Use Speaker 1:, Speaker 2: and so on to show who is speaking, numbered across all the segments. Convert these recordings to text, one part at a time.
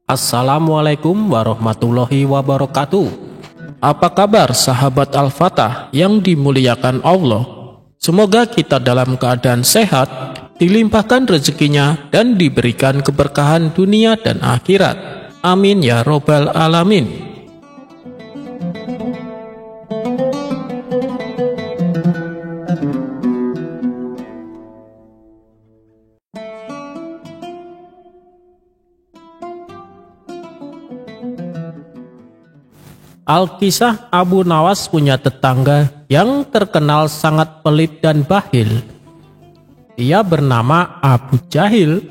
Speaker 1: Assalamualaikum warahmatullahi wabarakatuh. Apa kabar sahabat Al-Fatah yang dimuliakan Allah? Semoga kita dalam keadaan sehat, dilimpahkan rezekinya dan diberikan keberkahan dunia dan akhirat. Amin ya robbal alamin. Alkisah Abu Nawas punya tetangga yang terkenal sangat pelit dan bakhil. Ia bernama Abu Jahil.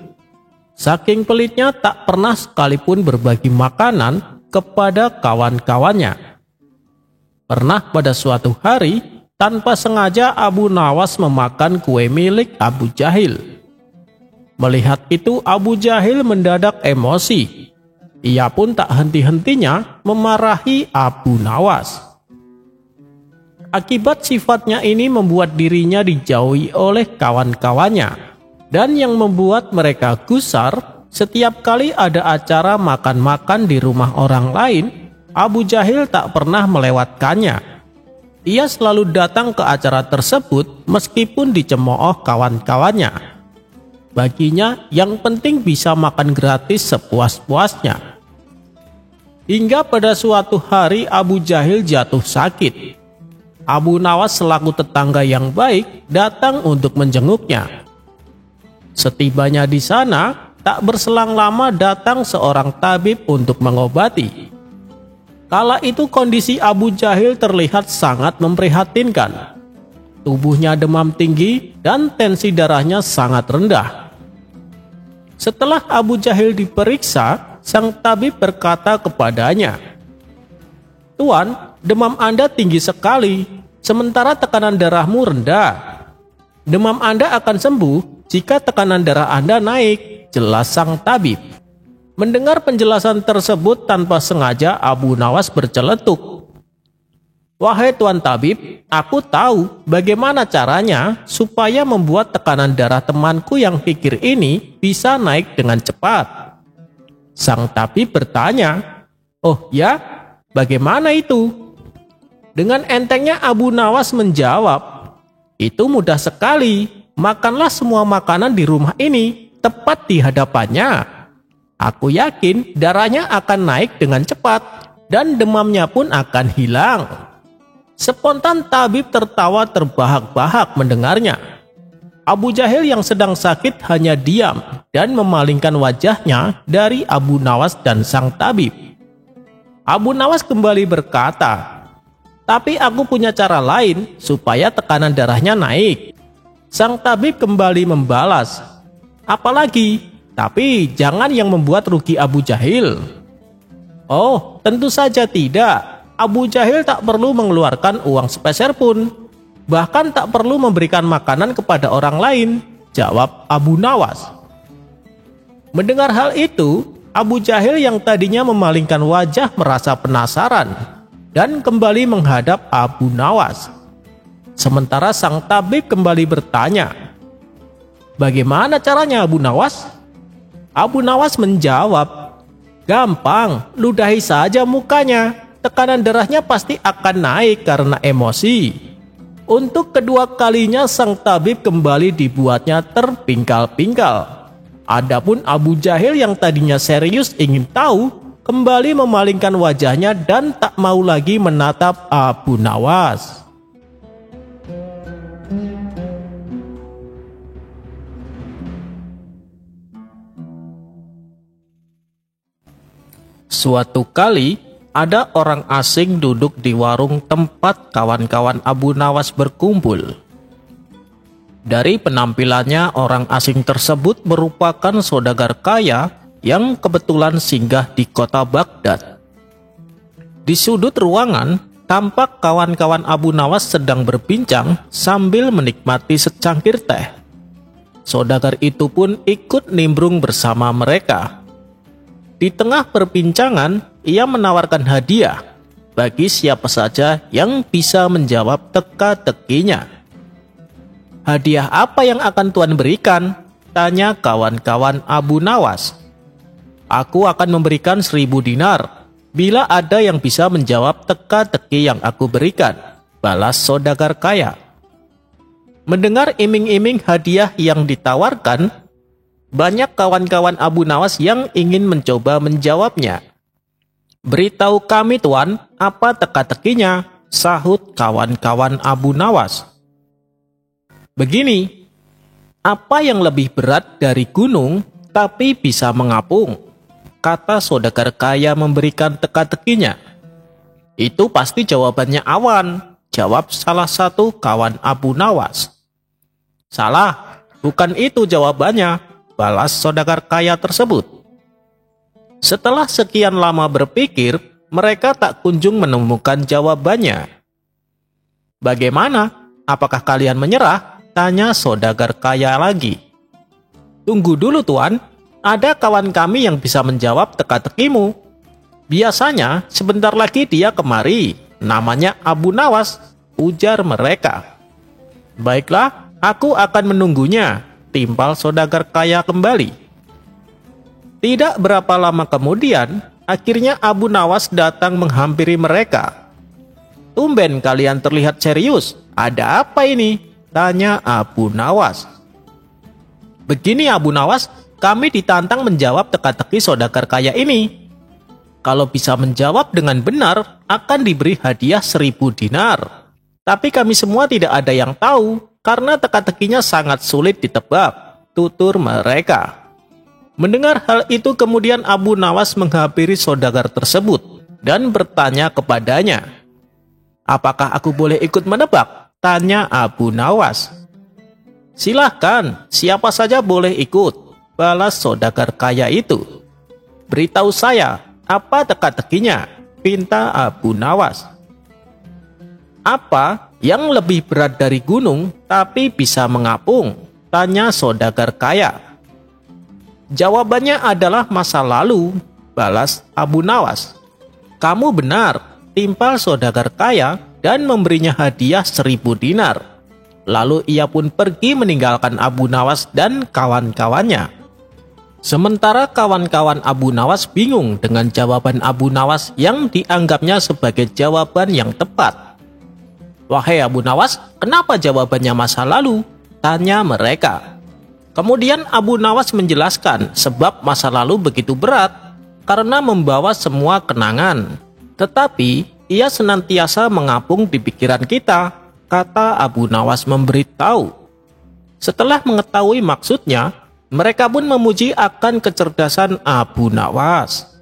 Speaker 1: Saking pelitnya tak pernah sekalipun berbagi makanan kepada kawan-kawannya. Pernah pada suatu hari, tanpa sengaja Abu Nawas memakan kue milik Abu Jahil. Melihat itu Abu Jahil mendadak emosi. Ia pun tak henti-hentinya memarahi Abu Nawas. Akibat sifatnya ini membuat dirinya dijauhi oleh kawan-kawannya. Dan yang membuat mereka gusar, setiap kali ada acara makan-makan di rumah orang lain, Abu Jahil tak pernah melewatkannya. Ia selalu datang ke acara tersebut meskipun dicemooh kawan-kawannya. Baginya yang penting bisa makan gratis sepuas-puasnya. Hingga pada suatu hari Abu Jahil jatuh sakit. Abu Nawas selaku tetangga yang baik datang untuk menjenguknya. Setibanya di sana, tak berselang lama datang seorang tabib untuk mengobati. Kala itu kondisi Abu Jahil terlihat sangat memprihatinkan. Tubuhnya demam tinggi dan tensi darahnya sangat rendah. Setelah Abu Jahil diperiksa, sang tabib berkata kepadanya, "Tuan, demam Anda tinggi sekali, sementara tekanan darahmu rendah. Demam Anda akan sembuh jika tekanan darah Anda naik," jelas sang tabib. Mendengar penjelasan tersebut tanpa sengaja Abu Nawas berceletuk. "Wahai Tuan Tabib, aku tahu bagaimana caranya supaya membuat tekanan darah temanku yang pikir ini bisa naik dengan cepat." Sang tabib bertanya, "Oh ya, bagaimana itu?" Dengan entengnya Abu Nawas menjawab, "Itu mudah sekali, makanlah semua makanan di rumah ini, tepat di hadapannya. Aku yakin darahnya akan naik dengan cepat, dan demamnya pun akan hilang." Spontan tabib tertawa terbahak-bahak mendengarnya. Abu Jahil yang sedang sakit hanya diam dan memalingkan wajahnya dari Abu Nawas dan sang tabib. Abu Nawas kembali berkata, "Tapi aku punya cara lain supaya tekanan darahnya naik." Sang tabib kembali membalas, "Apalagi? Tapi jangan yang membuat rugi Abu Jahil." "Oh, tentu saja tidak. Abu Jahil tak perlu mengeluarkan uang sepeser pun. Bahkan tak perlu memberikan makanan kepada orang lain," jawab Abu Nawas. Mendengar hal itu, Abu Jahil yang tadinya memalingkan wajah merasa penasaran dan kembali menghadap Abu Nawas. Sementara sang tabib kembali bertanya, "Bagaimana caranya Abu Nawas?" Abu Nawas menjawab, "Gampang, ludahi saja mukanya. Tekanan darahnya pasti akan naik karena emosi." Untuk kedua kalinya sang tabib kembali dibuatnya terpingkal-pingkal. Adapun Abu Jahil yang tadinya serius ingin tahu, kembali memalingkan wajahnya dan tak mau lagi menatap Abu Nawas. Suatu kali, ada orang asing duduk di warung tempat kawan-kawan Abu Nawas berkumpul. Dari penampilannya, orang asing tersebut merupakan saudagar kaya yang kebetulan singgah di kota Baghdad. Di sudut ruangan, tampak kawan-kawan Abu Nawas sedang berbincang sambil menikmati secangkir teh. Saudagar itu pun ikut nimbrung bersama mereka. Di tengah perbincangan, ia menawarkan hadiah bagi siapa saja yang bisa menjawab teka-tekinya. "Hadiah apa yang akan Tuan berikan?" tanya kawan-kawan Abu Nawas. Aku akan memberikan 1.000 dinar bila ada yang bisa menjawab teka-teki yang aku berikan, balas saudagar kaya. Mendengar iming-iming hadiah yang ditawarkan, banyak kawan-kawan Abu Nawas yang ingin mencoba menjawabnya. "Beritahu kami, Tuan, apa teka-tekinya?" sahut kawan-kawan Abu Nawas. "Begini, apa yang lebih berat dari gunung tapi bisa mengapung?" kata saudagar kaya memberikan teka-tekinya. "Itu pasti jawabannya awan," jawab salah satu kawan Abu Nawas. "Salah, bukan itu jawabannya," balas saudagar kaya tersebut. Setelah sekian lama berpikir, mereka tak kunjung menemukan jawabannya. "Bagaimana? Apakah kalian menyerah?" tanya saudagar kaya lagi. "Tunggu dulu, Tuan. Ada kawan kami yang bisa menjawab teka-tekimu. Biasanya sebentar lagi dia kemari. Namanya Abu Nawas," ujar mereka. "Baiklah, aku akan menunggunya," timpal saudagar kaya kembali. Tidak berapa lama kemudian, akhirnya Abu Nawas datang menghampiri mereka. "Tumben kalian terlihat serius. Ada apa ini?" tanya Abu Nawas. "Begini Abu Nawas, kami ditantang menjawab teka-teki saudagar kaya ini. Kalau bisa menjawab dengan benar, akan diberi hadiah 1.000 dinar. Tapi kami semua tidak ada yang tahu, karena teka-tekinya sangat sulit ditebak," tutur mereka. Mendengar hal itu, kemudian Abu Nawas menghampiri saudagar tersebut dan bertanya kepadanya. "Apakah aku boleh ikut menebak?" tanya Abu Nawas. "Silahkan, siapa saja boleh ikut," balas saudagar kaya itu. "Beritahu saya, apa teka-tekinya?" pinta Abu Nawas. "Apa yang lebih berat dari gunung tapi bisa mengapung?" tanya saudagar kaya. "Jawabannya adalah masa lalu," balas Abu Nawas. "Kamu benar," timpal saudagar kaya dan memberinya hadiah 1.000 dinar. Lalu ia pun pergi meninggalkan Abu Nawas dan kawan-kawannya. Sementara kawan-kawan Abu Nawas bingung dengan jawaban Abu Nawas yang dianggapnya sebagai jawaban yang tepat. "Wahai Abu Nawas, kenapa jawabannya masa lalu?" tanya mereka. Kemudian Abu Nawas menjelaskan sebab masa lalu begitu berat karena membawa semua kenangan. Tetapi ia senantiasa mengapung di pikiran kita, kata Abu Nawas memberitahu. Setelah mengetahui maksudnya, mereka pun memuji akan kecerdasan Abu Nawas.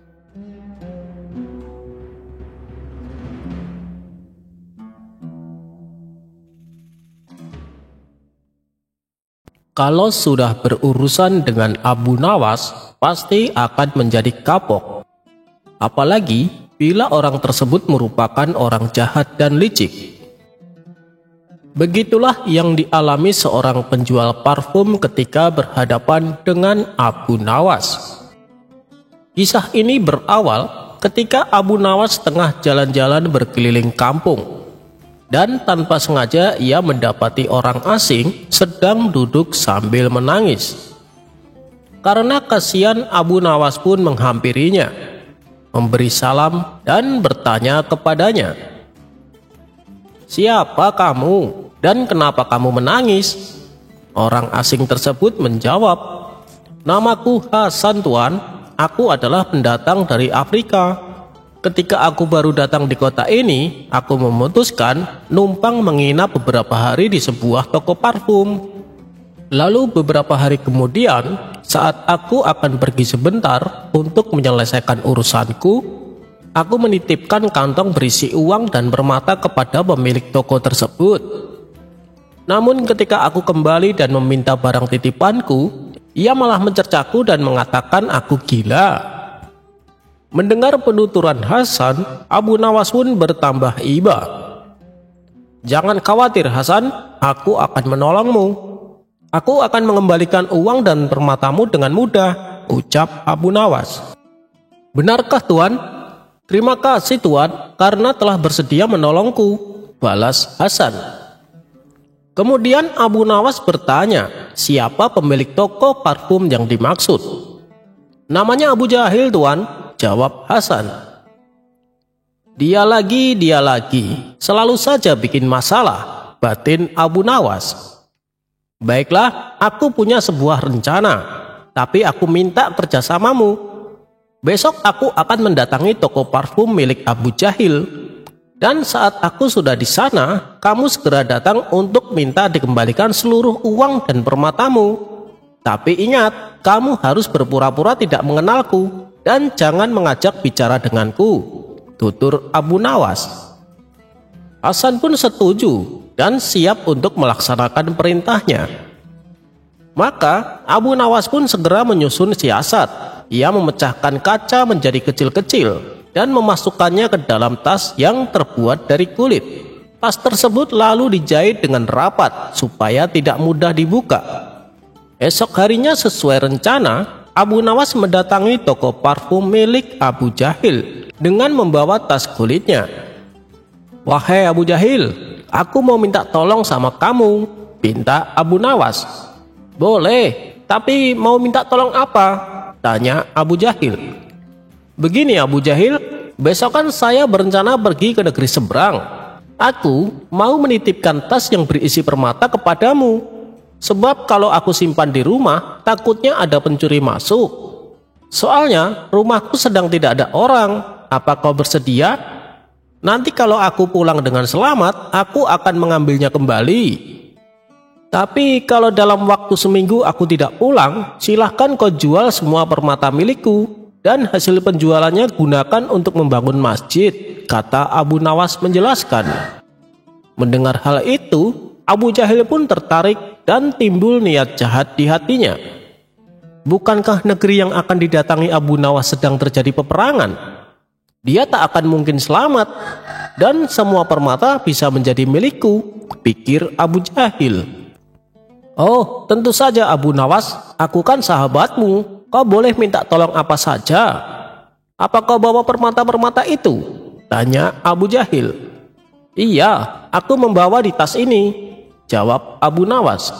Speaker 1: Kalau sudah berurusan dengan Abu Nawas, pasti akan menjadi kapok. Apalagi bila orang tersebut merupakan orang jahat dan licik. Begitulah yang dialami seorang penjual parfum ketika berhadapan dengan Abu Nawas. Kisah ini berawal ketika Abu Nawas tengah jalan-jalan berkeliling kampung. Dan tanpa sengaja ia mendapati orang asing sedang duduk sambil menangis. Karena kasihan, Abu Nawas pun menghampirinya, memberi salam dan bertanya kepadanya, "Siapa kamu dan kenapa kamu menangis?" Orang asing tersebut menjawab, "Namaku Hasan, Tuan. Aku adalah pendatang dari Afrika. Ketika aku baru datang di kota ini, aku memutuskan numpang menginap beberapa hari di sebuah toko parfum. Lalu beberapa hari kemudian, saat aku akan pergi sebentar untuk menyelesaikan urusanku, aku menitipkan kantong berisi uang dan permata kepada pemilik toko tersebut. Namun ketika aku kembali dan meminta barang titipanku, ia malah mencercaku dan mengatakan aku gila." Mendengar penuturan Hasan, Abu Nawas pun bertambah iba. "Jangan khawatir Hasan, aku akan menolongmu. Aku akan mengembalikan uang dan permatamu dengan mudah," ucap Abu Nawas. "Benarkah Tuan? Terima kasih Tuan, karena telah bersedia menolongku," balas Hasan. Kemudian Abu Nawas bertanya, siapa pemilik toko parfum yang dimaksud. Namanya Abu Jahil, Tuan, jawab Hasan. Dia lagi, selalu saja bikin masalah, batin Abu Nawas. Baiklah, aku punya sebuah rencana, tapi aku minta kerjasamamu. Besok aku akan mendatangi toko parfum milik Abu Jahil. Dan saat aku sudah di sana, kamu segera datang untuk minta dikembalikan seluruh uang dan permatamu. Tapi ingat, kamu harus berpura-pura tidak mengenalku dan jangan mengajak bicara denganku, tutur Abu Nawas. Hasan pun setuju dan siap untuk melaksanakan perintahnya. Maka Abu Nawas pun segera menyusun siasat. Ia memecahkan kaca menjadi kecil-kecil dan memasukkannya ke dalam tas yang terbuat dari kulit. Tas tersebut lalu dijahit dengan rapat supaya tidak mudah dibuka. Esok harinya sesuai rencana, Abu Nawas mendatangi toko parfum milik Abu Jahil dengan membawa tas kulitnya. Wahai Abu Jahil, aku mau minta tolong sama kamu, pinta Abu Nawas. Boleh, tapi mau minta tolong apa? Tanya Abu Jahil. Begini Abu Jahil, besok kan saya berencana pergi ke negeri seberang. Aku mau menitipkan tas yang berisi permata kepadamu. Sebab kalau aku simpan di rumah, takutnya ada pencuri masuk. Soalnya rumahku sedang tidak ada orang. Apa kau bersedia? Nanti kalau aku pulang dengan selamat, aku akan mengambilnya kembali. Tapi kalau dalam waktu seminggu aku tidak pulang, silahkan kau jual semua permata milikku. Dan hasil penjualannya gunakan untuk membangun masjid, kata Abu Nawas menjelaskan. Mendengar hal itu, Abu Jahil pun tertarik dan timbul niat jahat di hatinya. Bukankah negeri yang akan didatangi Abu Nawas sedang terjadi peperangan? Dia tak akan mungkin selamat dan semua permata bisa menjadi milikku, pikir Abu Jahil. Oh, tentu saja Abu Nawas, aku kan sahabatmu, kau boleh minta tolong apa saja. Apa kau bawa permata-permata itu? Tanya Abu Jahil. Iya, aku membawa di tas ini, jawab Abu Nawas.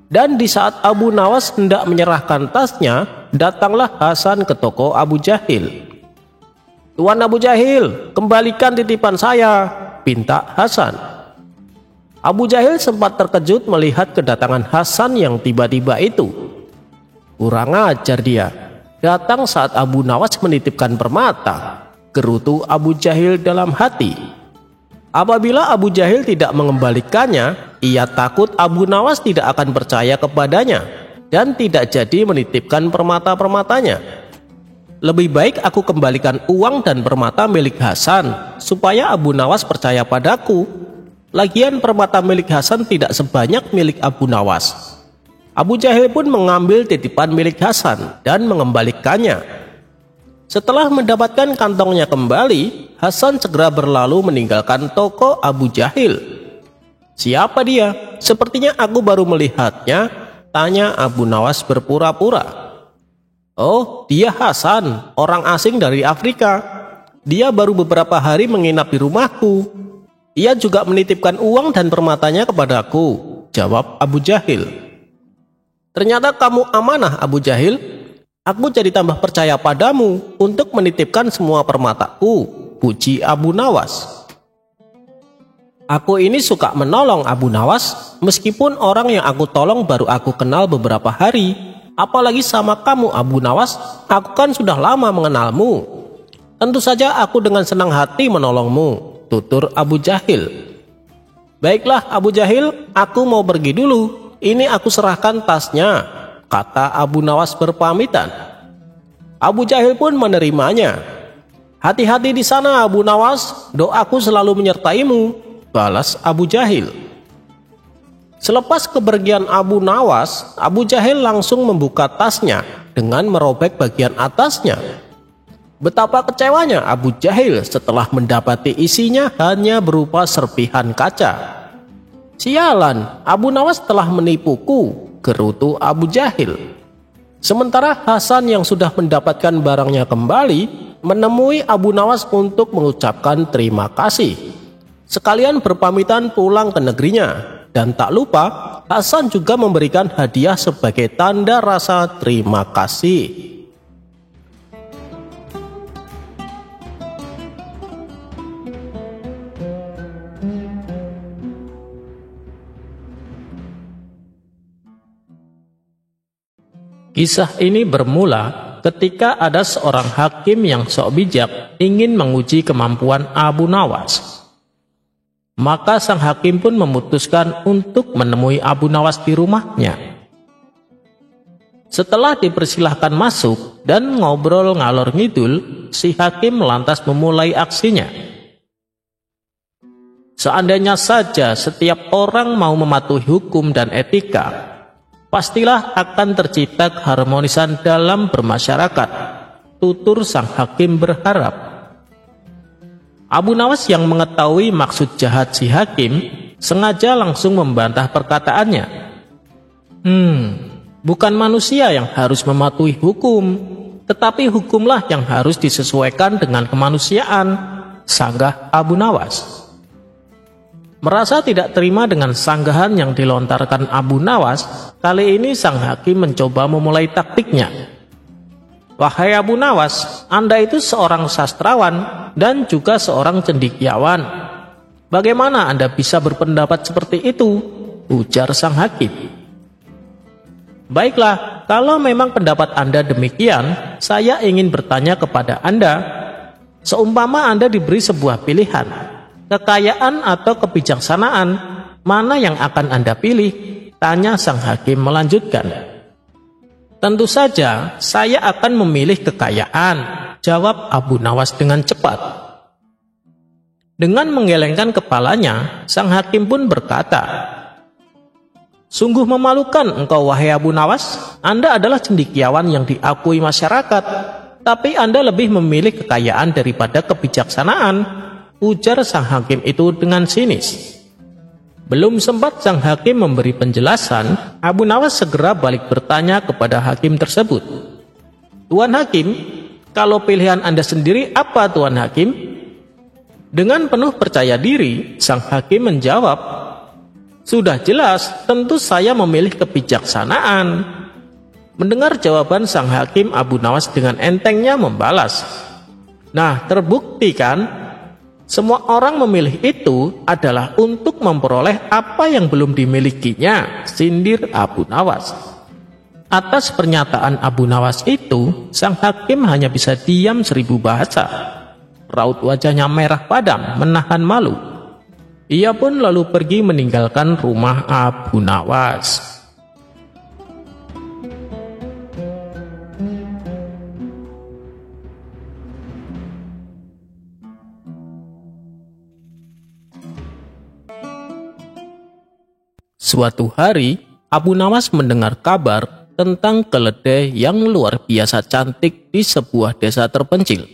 Speaker 1: Dan di saat Abu Nawas hendak menyerahkan tasnya, datanglah Hasan ke toko Abu Jahil. Tuan Abu Jahil, kembalikan titipan saya, pinta Hasan. Abu Jahil sempat terkejut melihat kedatangan Hasan yang tiba-tiba itu. Kurang ajar dia, datang saat Abu Nawas menitipkan permata, gerutu Abu Jahil dalam hati. Apabila Abu Jahil tidak mengembalikannya, ia takut Abu Nawas tidak akan percaya kepadanya dan tidak jadi menitipkan permata-permatanya. Lebih baik aku kembalikan uang dan permata milik Hasan supaya Abu Nawas percaya padaku. Lagian permata milik Hasan tidak sebanyak milik Abu Nawas. Abu Jahil pun mengambil titipan milik Hasan dan mengembalikannya. Setelah mendapatkan kantongnya kembali, Hasan segera berlalu meninggalkan toko Abu Jahil. Siapa dia? Sepertinya aku baru melihatnya, tanya Abu Nawas berpura-pura. Oh, dia Hasan, orang asing dari Afrika. Dia baru beberapa hari menginap di rumahku. Ia juga menitipkan uang dan permatanya kepadaku, jawab Abu Jahil. Ternyata kamu amanah Abu Jahil. Aku jadi tambah percaya padamu untuk menitipkan semua permataku, puji Abu Nawas. Aku ini suka menolong Abu Nawas, meskipun orang yang aku tolong baru aku kenal beberapa hari. Apalagi sama kamu Abu Nawas, aku kan sudah lama mengenalmu. Tentu saja aku dengan senang hati menolongmu, tutur Abu Jahil. Baiklah Abu Jahil, aku mau pergi dulu. Ini aku serahkan tasnya, kata Abu Nawas berpamitan. Abu Jahil pun menerimanya. Hati-hati di sana Abu Nawas, doaku selalu menyertaimu, balas Abu Jahil. Selepas kepergian Abu Nawas, Abu Jahil langsung membuka tasnya dengan merobek bagian atasnya. Betapa kecewanya Abu Jahil setelah mendapati isinya hanya berupa serpihan kaca. Sialan, Abu Nawas telah menipuku, gerutu Abu Jahil. Sementara Hasan yang sudah mendapatkan barangnya kembali menemui Abu Nawas untuk mengucapkan terima kasih. Sekalian berpamitan pulang ke negerinya. Dan tak lupa, Hasan juga memberikan hadiah sebagai tanda rasa terima kasih. Kisah ini bermula ketika ada seorang hakim yang sok bijak ingin menguji kemampuan Abu Nawas. Maka sang hakim pun memutuskan untuk menemui Abu Nawas di rumahnya. Setelah dipersilahkan masuk dan ngobrol ngalor ngidul, si hakim lantas memulai aksinya. Seandainya saja setiap orang mau mematuhi hukum dan etika, pastilah akan tercipta keharmonisan dalam bermasyarakat, tutur sang hakim berharap. Abu Nawas yang mengetahui maksud jahat si hakim, sengaja langsung membantah perkataannya. Bukan manusia yang harus mematuhi hukum, tetapi hukumlah yang harus disesuaikan dengan kemanusiaan, sanggah Abu Nawas. Merasa tidak terima dengan sanggahan yang dilontarkan Abu Nawas, kali ini sang hakim mencoba memulai taktiknya. Wahai Abu Nawas, Anda itu seorang sastrawan dan juga seorang cendekiawan. Bagaimana Anda bisa berpendapat seperti itu? Ujar sang hakim. Baiklah, kalau memang pendapat Anda demikian, saya ingin bertanya kepada Anda. Seumpama Anda diberi sebuah pilihan, kekayaan atau kebijaksanaan, mana yang akan Anda pilih? Tanya sang hakim melanjutkan. Tentu saja, saya akan memilih kekayaan, jawab Abu Nawas dengan cepat. Dengan menggelengkan kepalanya, sang hakim pun berkata, sungguh memalukan engkau wahai Abu Nawas, Anda adalah cendekiawan yang diakui masyarakat, tapi Anda lebih memilih kekayaan daripada kebijaksanaan, ujar sang hakim itu dengan sinis. Belum sempat sang hakim memberi penjelasan, Abu Nawas segera balik bertanya kepada hakim tersebut. Tuan Hakim, kalau pilihan Anda sendiri apa Tuan Hakim? Dengan penuh percaya diri, sang hakim menjawab, sudah jelas, tentu saya memilih kebijaksanaan. Mendengar jawaban sang hakim, Abu Nawas dengan entengnya membalas, nah terbukti kan? Semua orang memilih itu adalah untuk memperoleh apa yang belum dimilikinya, sindir Abu Nawas. Atas pernyataan Abu Nawas itu, sang hakim hanya bisa diam 1000 bahasa. Raut wajahnya merah padam, menahan malu. Ia pun lalu pergi meninggalkan rumah Abu Nawas. Suatu hari, Abu Nawas mendengar kabar tentang keledai yang luar biasa cantik di sebuah desa terpencil.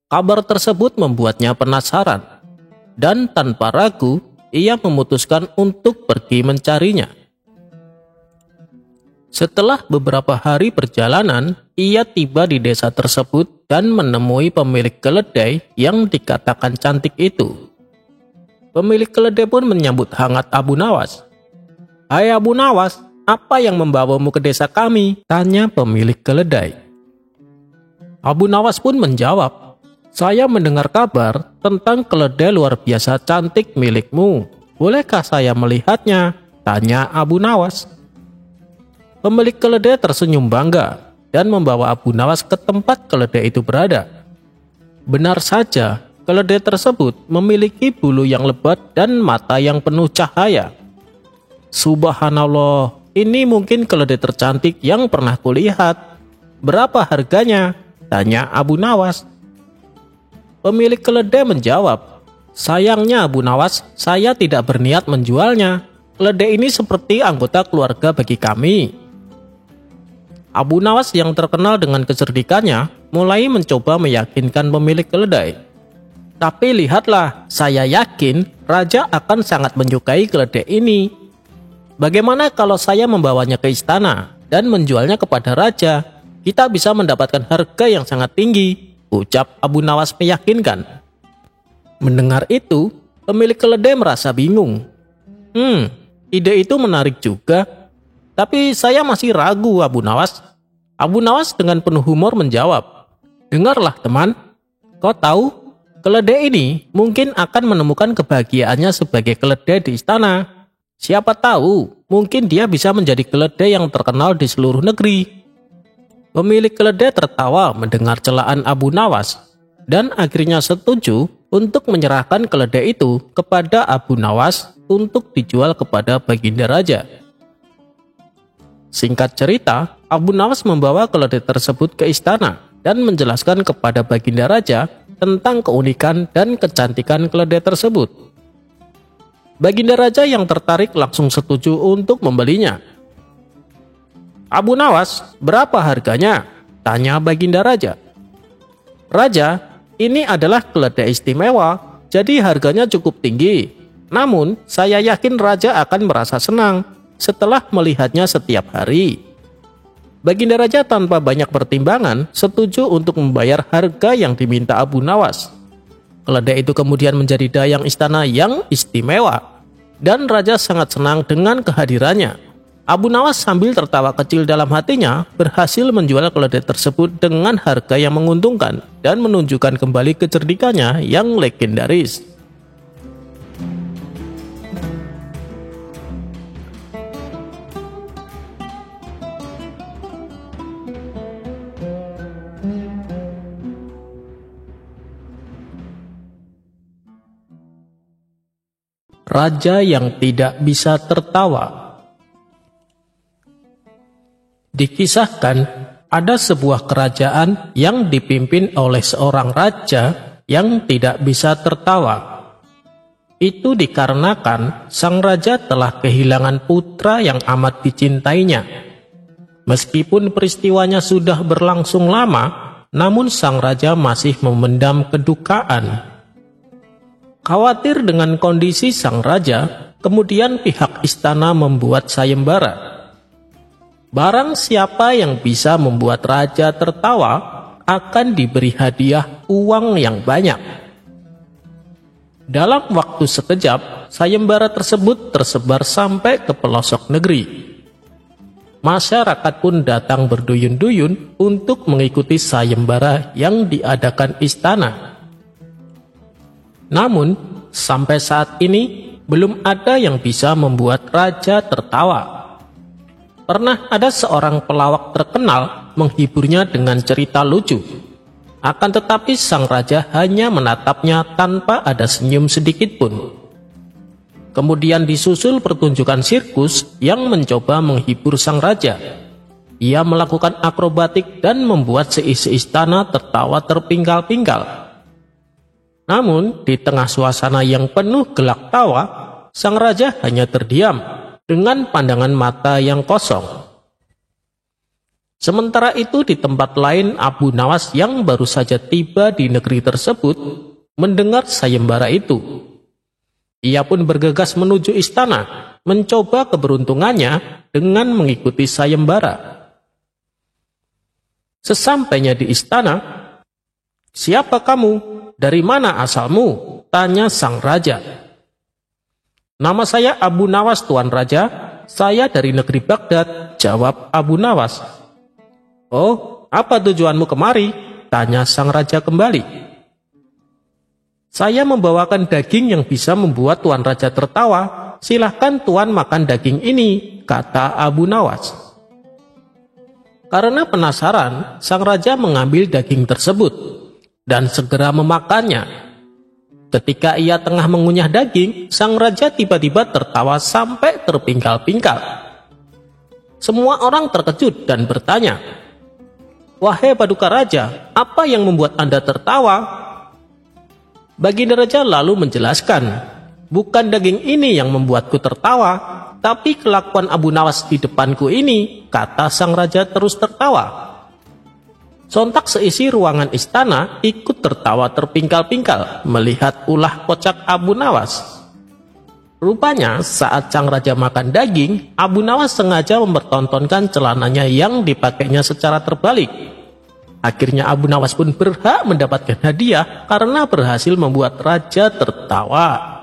Speaker 1: Kabar tersebut membuatnya penasaran, dan tanpa ragu, ia memutuskan untuk pergi mencarinya. Setelah beberapa hari perjalanan, ia tiba di desa tersebut dan menemui pemilik keledai yang dikatakan cantik itu. Pemilik keledai pun menyambut hangat Abu Nawas. Hai Abu Nawas, apa yang membawamu ke desa kami? Tanya pemilik keledai. Abu Nawas pun menjawab, saya mendengar kabar tentang keledai luar biasa cantik milikmu. Bolehkah saya melihatnya? Tanya Abu Nawas. Pemilik keledai tersenyum bangga dan membawa Abu Nawas ke tempat keledai itu berada. Benar saja, keledai tersebut memiliki bulu yang lebat dan mata yang penuh cahaya. Subhanallah, ini mungkin keledai tercantik yang pernah kulihat. Berapa harganya? Tanya Abu Nawas. Pemilik keledai menjawab, sayangnya Abu Nawas, saya tidak berniat menjualnya. Keledai ini seperti anggota keluarga bagi kami. Abu Nawas yang terkenal dengan kecerdikannya mulai mencoba meyakinkan pemilik keledai. Tapi lihatlah, saya yakin raja akan sangat menyukai keledai ini. Bagaimana kalau saya membawanya ke istana dan menjualnya kepada raja? Kita bisa mendapatkan harga yang sangat tinggi, ucap Abu Nawas meyakinkan. Mendengar itu, pemilik keledai merasa bingung. Ide itu menarik juga. Tapi saya masih ragu Abu Nawas. Abu Nawas dengan penuh humor menjawab, dengarlah teman, kau tahu? Keledai ini mungkin akan menemukan kebahagiaannya sebagai keledai di istana. Siapa tahu, mungkin dia bisa menjadi keledai yang terkenal di seluruh negeri. Pemilik keledai tertawa mendengar celaan Abu Nawas dan akhirnya setuju untuk menyerahkan keledai itu kepada Abu Nawas untuk dijual kepada Baginda Raja. Singkat cerita, Abu Nawas membawa keledai tersebut ke istana dan menjelaskan kepada Baginda Raja tentang keunikan dan kecantikan keledai tersebut. Baginda Raja yang tertarik langsung setuju untuk membelinya. "Abu Nawas, berapa harganya?" tanya Baginda Raja. "Raja, ini adalah keledai istimewa, jadi harganya cukup tinggi. Namun, saya yakin Raja akan merasa senang setelah melihatnya setiap hari." Baginda Raja tanpa banyak pertimbangan setuju untuk membayar harga yang diminta Abu Nawas. Keledai itu kemudian menjadi dayang istana yang istimewa, dan Raja sangat senang dengan kehadirannya. Abu Nawas sambil tertawa kecil dalam hatinya berhasil menjual keledai tersebut dengan harga yang menguntungkan dan menunjukkan kembali kecerdikannya yang legendaris. Raja yang tidak bisa tertawa. Dikisahkan, ada sebuah kerajaan yang dipimpin oleh seorang raja yang tidak bisa tertawa. Itu dikarenakan sang raja telah kehilangan putra yang amat dicintainya. Meskipun peristiwanya sudah berlangsung lama, namun sang raja masih memendam kedukaan. Khawatir dengan kondisi sang raja, kemudian pihak istana membuat sayembara. Barang siapa yang bisa membuat raja tertawa akan diberi hadiah uang yang banyak. Dalam waktu sekejap, sayembara tersebut tersebar sampai ke pelosok negeri. Masyarakat pun datang berduyun-duyun untuk mengikuti sayembara yang diadakan istana. Namun, sampai saat ini belum ada yang bisa membuat raja tertawa. Pernah ada seorang pelawak terkenal menghiburnya dengan cerita lucu. Akan tetapi sang raja hanya menatapnya tanpa ada senyum sedikit pun. Kemudian disusul pertunjukan sirkus yang mencoba menghibur sang raja. Ia melakukan akrobatik dan membuat seisi istana tertawa terpingkal-pingkal. Namun, di tengah suasana yang penuh gelak tawa, sang raja hanya terdiam dengan pandangan mata yang kosong. Sementara itu, di tempat lain, Abu Nawas yang baru saja tiba di negeri tersebut mendengar sayembara itu. Ia pun bergegas menuju istana, mencoba keberuntungannya dengan mengikuti sayembara. Sesampainya di istana, "Siapa kamu? Dari mana asalmu?" tanya sang raja. "Nama saya Abu Nawas, Tuan Raja. Saya dari negeri Baghdad," jawab Abu Nawas. "Oh, apa tujuanmu kemari?" tanya sang raja kembali. "Saya membawakan daging yang bisa membuat Tuan Raja tertawa. Silahkan Tuan makan daging ini," kata Abu Nawas. Karena penasaran, sang raja mengambil daging tersebut dan segera memakannya. Ketika ia tengah mengunyah daging, sang raja tiba-tiba tertawa sampai terpingkal-pingkal. Semua orang terkejut dan bertanya, "Wahai Paduka Raja, apa yang membuat Anda tertawa?" Baginda Raja lalu menjelaskan, "Bukan daging ini yang membuatku tertawa, tapi kelakuan Abu Nawas di depanku ini," kata sang raja terus tertawa. Sontak seisi ruangan istana ikut tertawa terpingkal-pingkal melihat ulah kocak Abu Nawas. Rupanya saat sang raja makan daging, Abu Nawas sengaja mempertontonkan celananya yang dipakainya secara terbalik. Akhirnya Abu Nawas pun berhak mendapatkan hadiah karena berhasil membuat raja tertawa.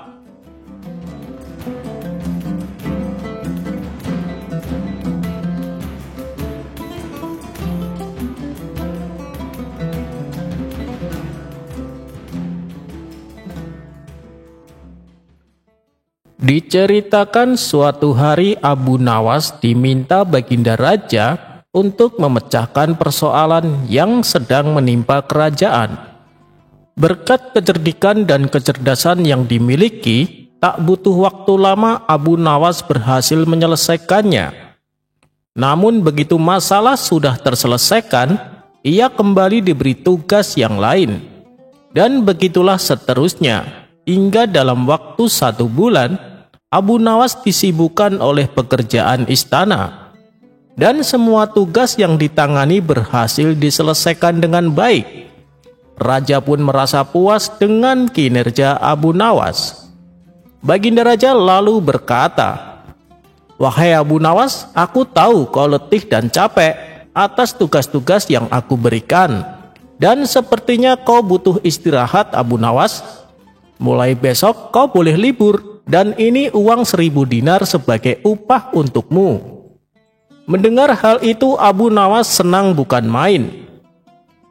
Speaker 1: Diceritakan suatu hari Abu Nawas diminta Baginda Raja untuk memecahkan persoalan yang sedang menimpa kerajaan. Berkat kecerdikan dan kecerdasan yang dimiliki, tak butuh waktu lama Abu Nawas berhasil menyelesaikannya. Namun begitu masalah sudah terselesaikan, ia kembali diberi tugas yang lain. Dan begitulah seterusnya, hingga dalam waktu 1 bulan, Abu Nawas disibukkan oleh pekerjaan istana. Dan semua tugas yang ditangani berhasil diselesaikan dengan baik. Raja pun merasa puas dengan kinerja Abu Nawas. Baginda Raja lalu berkata, "Wahai Abu Nawas, aku tahu kau letih dan capek atas tugas-tugas yang aku berikan. Dan sepertinya kau butuh istirahat, Abu Nawas. Mulai besok kau boleh libur, dan ini uang 1000 dinar sebagai upah untukmu." Mendengar hal itu, Abu Nawas senang bukan main.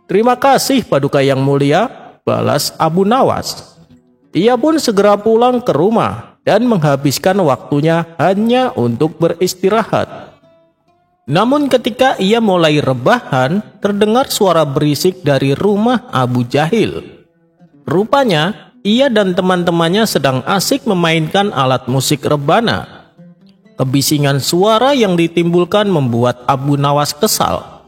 Speaker 1: "Terima kasih Paduka yang mulia," balas Abu Nawas. Ia pun segera pulang ke rumah dan menghabiskan waktunya hanya untuk beristirahat. Namun ketika ia mulai rebahan, terdengar suara berisik dari rumah Abu Jahil. Rupanya, ia dan teman-temannya sedang asik memainkan alat musik rebana. Kebisingan suara yang ditimbulkan membuat Abu Nawas kesal.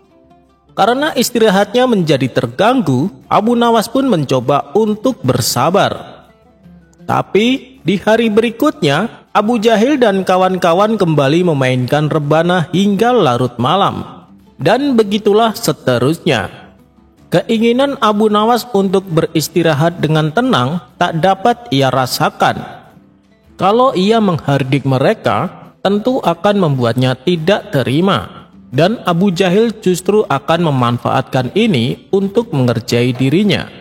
Speaker 1: Karena istirahatnya menjadi terganggu, Abu Nawas pun mencoba untuk bersabar. Tapi di hari berikutnya, Abu Jahil dan kawan-kawan kembali memainkan rebana hingga larut malam. Dan begitulah seterusnya. Keinginan Abu Nawas untuk beristirahat dengan tenang tak dapat ia rasakan. Kalau ia menghardik mereka, tentu akan membuatnya tidak terima. Dan Abu Jahil justru akan memanfaatkan ini untuk mengerjai dirinya.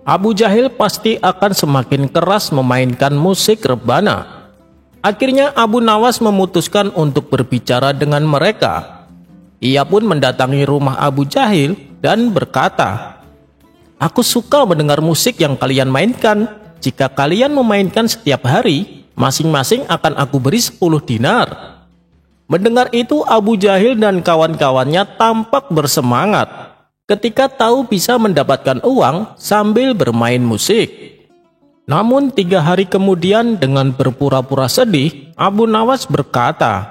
Speaker 1: Abu Jahil pasti akan semakin keras memainkan musik rebana. Akhirnya Abu Nawas memutuskan untuk berbicara dengan mereka. Ia pun mendatangi rumah Abu Jahil dan berkata, "Aku suka mendengar musik yang kalian mainkan. Jika kalian memainkan setiap hari, masing-masing akan aku beri 10 dinar. Mendengar itu, Abu Jahil dan kawan-kawannya tampak bersemangat ketika tahu bisa mendapatkan uang sambil bermain musik. Namun 3 hari kemudian dengan berpura-pura sedih, Abu Nawas berkata,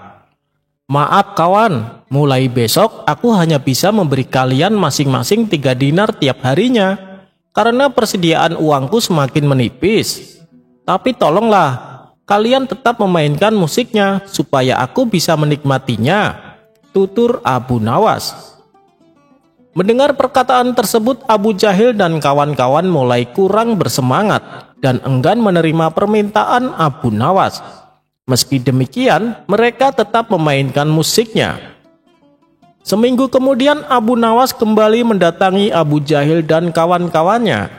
Speaker 1: "Maaf kawan, mulai besok aku hanya bisa memberi kalian masing-masing 3 dinar tiap harinya, karena persediaan uangku semakin menipis. Tapi tolonglah, kalian tetap memainkan musiknya supaya aku bisa menikmatinya," tutur Abu Nawas. Mendengar perkataan tersebut, Abu Jahil dan kawan-kawan mulai kurang bersemangat dan enggan menerima permintaan Abu Nawas. Meski demikian, mereka tetap memainkan musiknya. Seminggu kemudian, Abu Nawas kembali mendatangi Abu Jahil dan kawan-kawannya.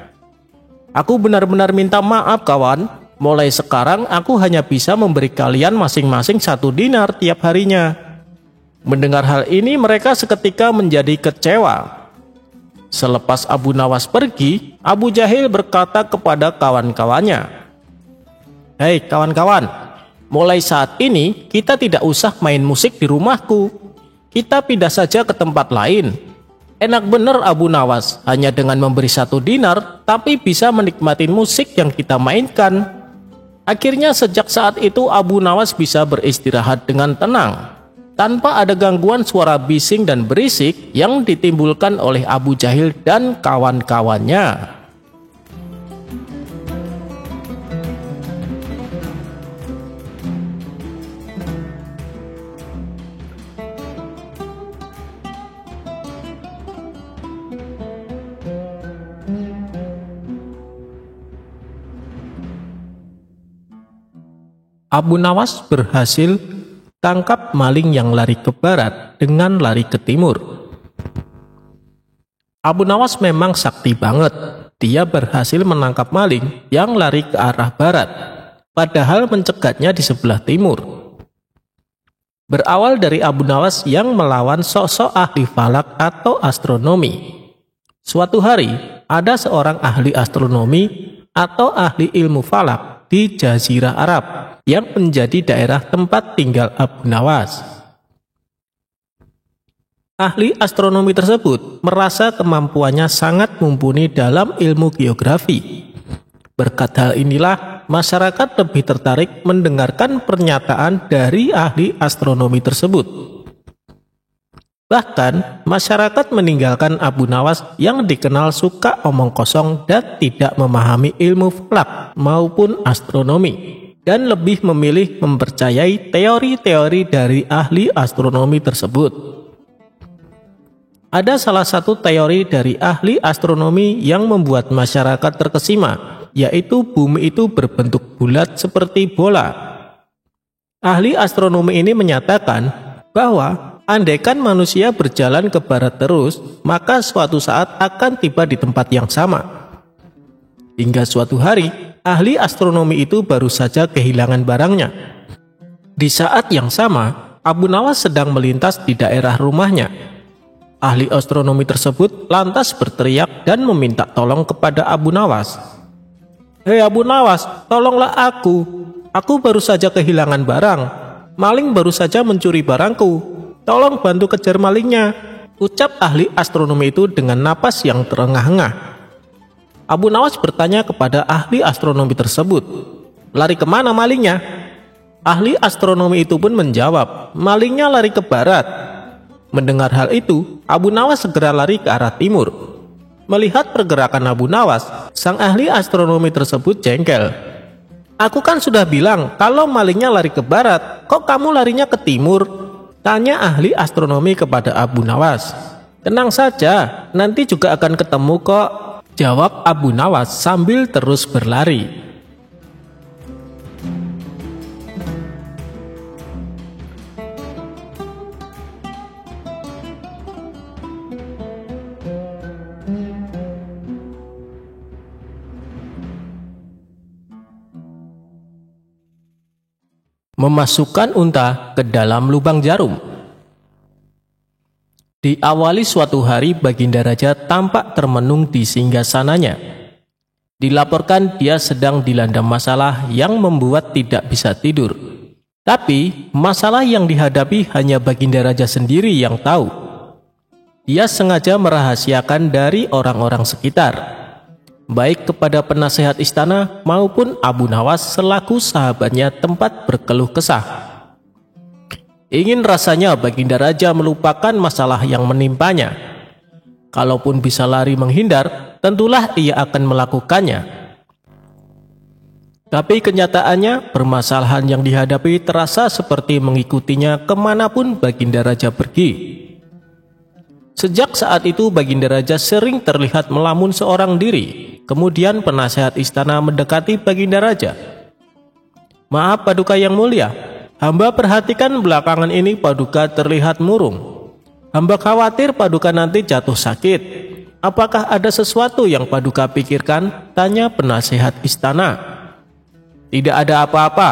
Speaker 1: "Aku benar-benar minta maaf kawan, mulai sekarang aku hanya bisa memberi kalian masing-masing 1 dinar tiap harinya." Mendengar hal ini, mereka seketika menjadi kecewa. Selepas Abu Nawas pergi, Abu Jahil berkata kepada kawan-kawannya, "Hei kawan-kawan, mulai saat ini kita tidak usah main musik di rumahku. Kita pindah saja ke tempat lain. Enak bener Abu Nawas, hanya dengan memberi 1 dinar, tapi bisa menikmati musik yang kita mainkan." Akhirnya sejak saat itu Abu Nawas bisa beristirahat dengan tenang, tanpa ada gangguan suara bising dan berisik yang ditimbulkan oleh Abu Jahil dan kawan-kawannya. Abu Nawas berhasil tangkap maling yang lari ke barat dengan lari ke timur. Abu Nawas memang sakti banget. Dia berhasil menangkap maling yang lari ke arah barat, padahal mencegatnya di sebelah timur. Berawal dari Abu Nawas yang melawan sosok ahli falak atau astronomi. Suatu hari, ada seorang ahli astronomi atau ahli ilmu falak di Jazirah Arab yang menjadi daerah tempat tinggal Abu Nawas. Ahli astronomi tersebut merasa kemampuannya sangat mumpuni dalam ilmu geografi. Berkat hal inilah, masyarakat lebih tertarik mendengarkan pernyataan dari ahli astronomi tersebut. Bahkan, masyarakat meninggalkan Abu Nawas yang dikenal suka omong kosong dan tidak memahami ilmu falak maupun astronomi, dan lebih memilih mempercayai teori-teori dari ahli astronomi tersebut. Ada salah satu teori dari ahli astronomi yang membuat masyarakat terkesima, yaitu bumi itu berbentuk bulat seperti bola. Ahli astronomi ini menyatakan bahwa andaikan manusia berjalan ke barat terus, maka suatu saat akan tiba di tempat yang sama. Hingga suatu hari, ahli astronomi itu baru saja kehilangan barangnya. Di saat yang sama, Abu Nawas sedang melintas di daerah rumahnya. Ahli astronomi tersebut lantas berteriak dan meminta tolong kepada Abu Nawas. "Hei Abu Nawas, tolonglah aku. Aku baru saja kehilangan barang. Maling baru saja mencuri barangku. Tolong bantu kejar malingnya," ucap ahli astronomi itu dengan napas yang terengah-engah. Abu Nawas bertanya kepada ahli astronomi tersebut, "Lari kemana malingnya?" Ahli astronomi itu pun menjawab, "Malingnya lari ke barat." Mendengar hal itu, Abu Nawas segera lari ke arah timur. Melihat pergerakan Abu Nawas, sang ahli astronomi tersebut jengkel. "Aku kan sudah bilang kalau malingnya lari ke barat, kok kamu larinya ke timur?" tanya ahli astronomi kepada Abu Nawas. "Tenang saja, nanti juga akan ketemu kok," jawab Abu Nawas sambil terus berlari. Memasukkan unta ke dalam lubang jarum. Diawali suatu hari, Baginda Raja tampak termenung di singgasananya. Dilaporkan dia sedang dilanda masalah yang membuat tidak bisa tidur. Tapi masalah yang dihadapi hanya Baginda Raja sendiri yang tahu. Dia sengaja merahasiakan dari orang-orang sekitar, baik kepada penasehat istana maupun Abu Nawas selaku sahabatnya tempat berkeluh kesah. Ingin rasanya Baginda Raja melupakan masalah yang menimpanya. Kalaupun bisa lari menghindar, tentulah ia akan melakukannya. Tapi kenyataannya, permasalahan yang dihadapi terasa seperti mengikutinya kemanapun Baginda Raja pergi. Sejak saat itu Baginda Raja sering terlihat melamun seorang diri. Kemudian penasehat istana mendekati Baginda Raja. "Maaf Paduka yang mulia, hamba perhatikan belakangan ini Paduka terlihat murung. Hamba khawatir Paduka nanti jatuh sakit. Apakah ada sesuatu yang Paduka pikirkan?" tanya penasehat istana. "Tidak ada apa-apa,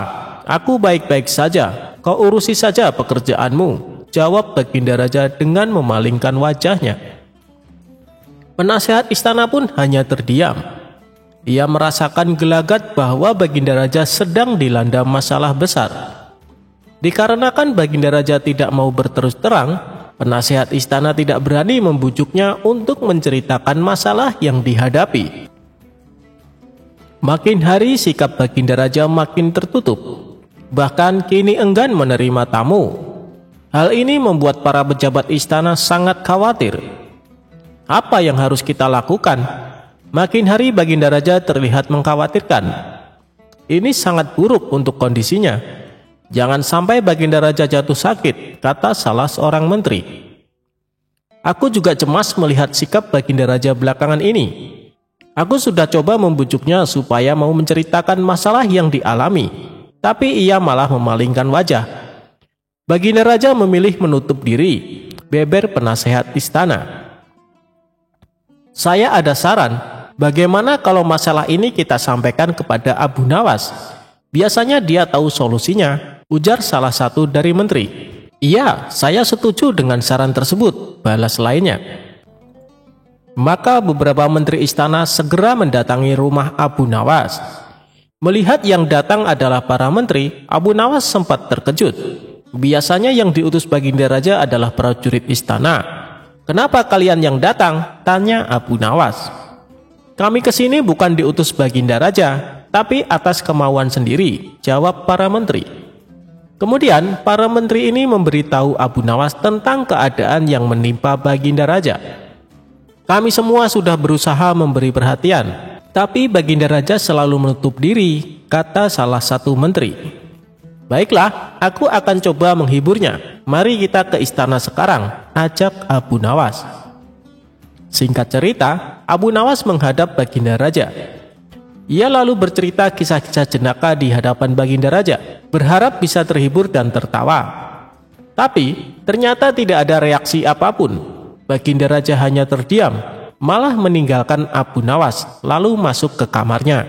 Speaker 1: aku baik-baik saja. Kau urusi saja pekerjaanmu," jawab Baginda Raja dengan memalingkan wajahnya. Penasehat istana pun hanya terdiam. Ia merasakan gelagat bahwa Baginda Raja sedang dilanda masalah besar. Dikarenakan Baginda Raja tidak mau berterus terang, penasehat istana tidak berani membujuknya untuk menceritakan masalah yang dihadapi. Makin hari sikap Baginda Raja makin tertutup. Bahkan kini enggan menerima tamu. Hal ini membuat para pejabat istana sangat khawatir. Apa yang harus kita lakukan? Makin hari Baginda Raja terlihat mengkhawatirkan. Ini sangat buruk untuk kondisinya. Jangan sampai Baginda Raja jatuh sakit, kata salah seorang menteri. Aku juga cemas melihat sikap Baginda Raja belakangan ini. Aku sudah coba membujuknya supaya mau menceritakan masalah yang dialami, tapi ia malah memalingkan wajah. Baginda Raja memilih menutup diri, beber penasehat istana. "Saya ada saran, bagaimana kalau masalah ini kita sampaikan kepada Abu Nawas? Biasanya dia tahu solusinya," ujar salah satu dari menteri. "Iya, saya setuju dengan saran tersebut," balas lainnya. Maka beberapa menteri istana segera mendatangi rumah Abu Nawas. Melihat yang datang adalah para menteri, Abu Nawas sempat terkejut. Biasanya yang diutus Baginda Raja adalah prajurit istana. "Kenapa kalian yang datang?" tanya Abu Nawas. "Kami kesini bukan diutus Baginda Raja, tapi atas kemauan sendiri," jawab para menteri. Kemudian para menteri ini memberitahu Abu Nawas tentang keadaan yang menimpa Baginda Raja. "Kami semua sudah berusaha memberi perhatian, tapi Baginda Raja selalu menutup diri," kata salah satu menteri. "Baiklah, aku akan coba menghiburnya. Mari kita ke istana sekarang," ajak Abu Nawas. Singkat cerita, Abu Nawas menghadap Baginda Raja. Ia lalu bercerita kisah-kisah jenaka di hadapan Baginda Raja, berharap bisa terhibur dan tertawa. Tapi ternyata tidak ada reaksi apapun. Baginda Raja hanya terdiam, malah meninggalkan Abu Nawas, lalu masuk ke kamarnya.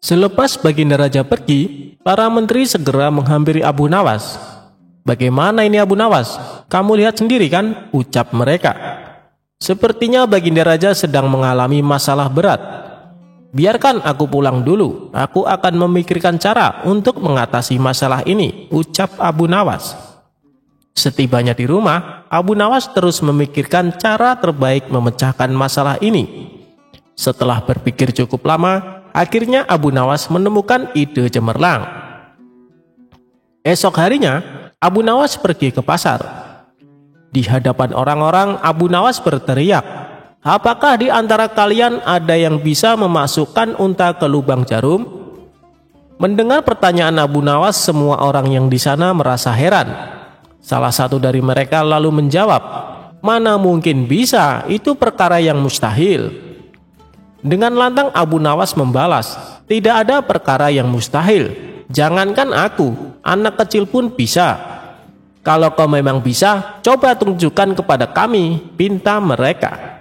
Speaker 1: Selepas Baginda Raja pergi, para menteri segera menghampiri Abu Nawas. "Bagaimana ini Abu Nawas? Kamu lihat sendiri kan?" ucap mereka. "Sepertinya Baginda Raja sedang mengalami masalah berat. Biarkan aku pulang dulu, aku akan memikirkan cara untuk mengatasi masalah ini," ucap Abu Nawas. Setibanya di rumah, Abu Nawas terus memikirkan cara terbaik memecahkan masalah ini. Setelah berpikir cukup lama, akhirnya Abu Nawas menemukan ide cemerlang. Esok harinya, Abu Nawas pergi ke pasar. Di hadapan orang-orang, Abu Nawas berteriak, "Apakah di antara kalian ada yang bisa memasukkan unta ke lubang jarum?" Mendengar pertanyaan Abu Nawas, semua orang yang di sana merasa heran. Salah satu dari mereka lalu menjawab, "Mana mungkin bisa, itu perkara yang mustahil." Dengan lantang Abu Nawas membalas, "Tidak ada perkara yang mustahil. Jangankan aku, anak kecil pun bisa. Kalau kau memang bisa, coba tunjukkan kepada kami," pinta mereka.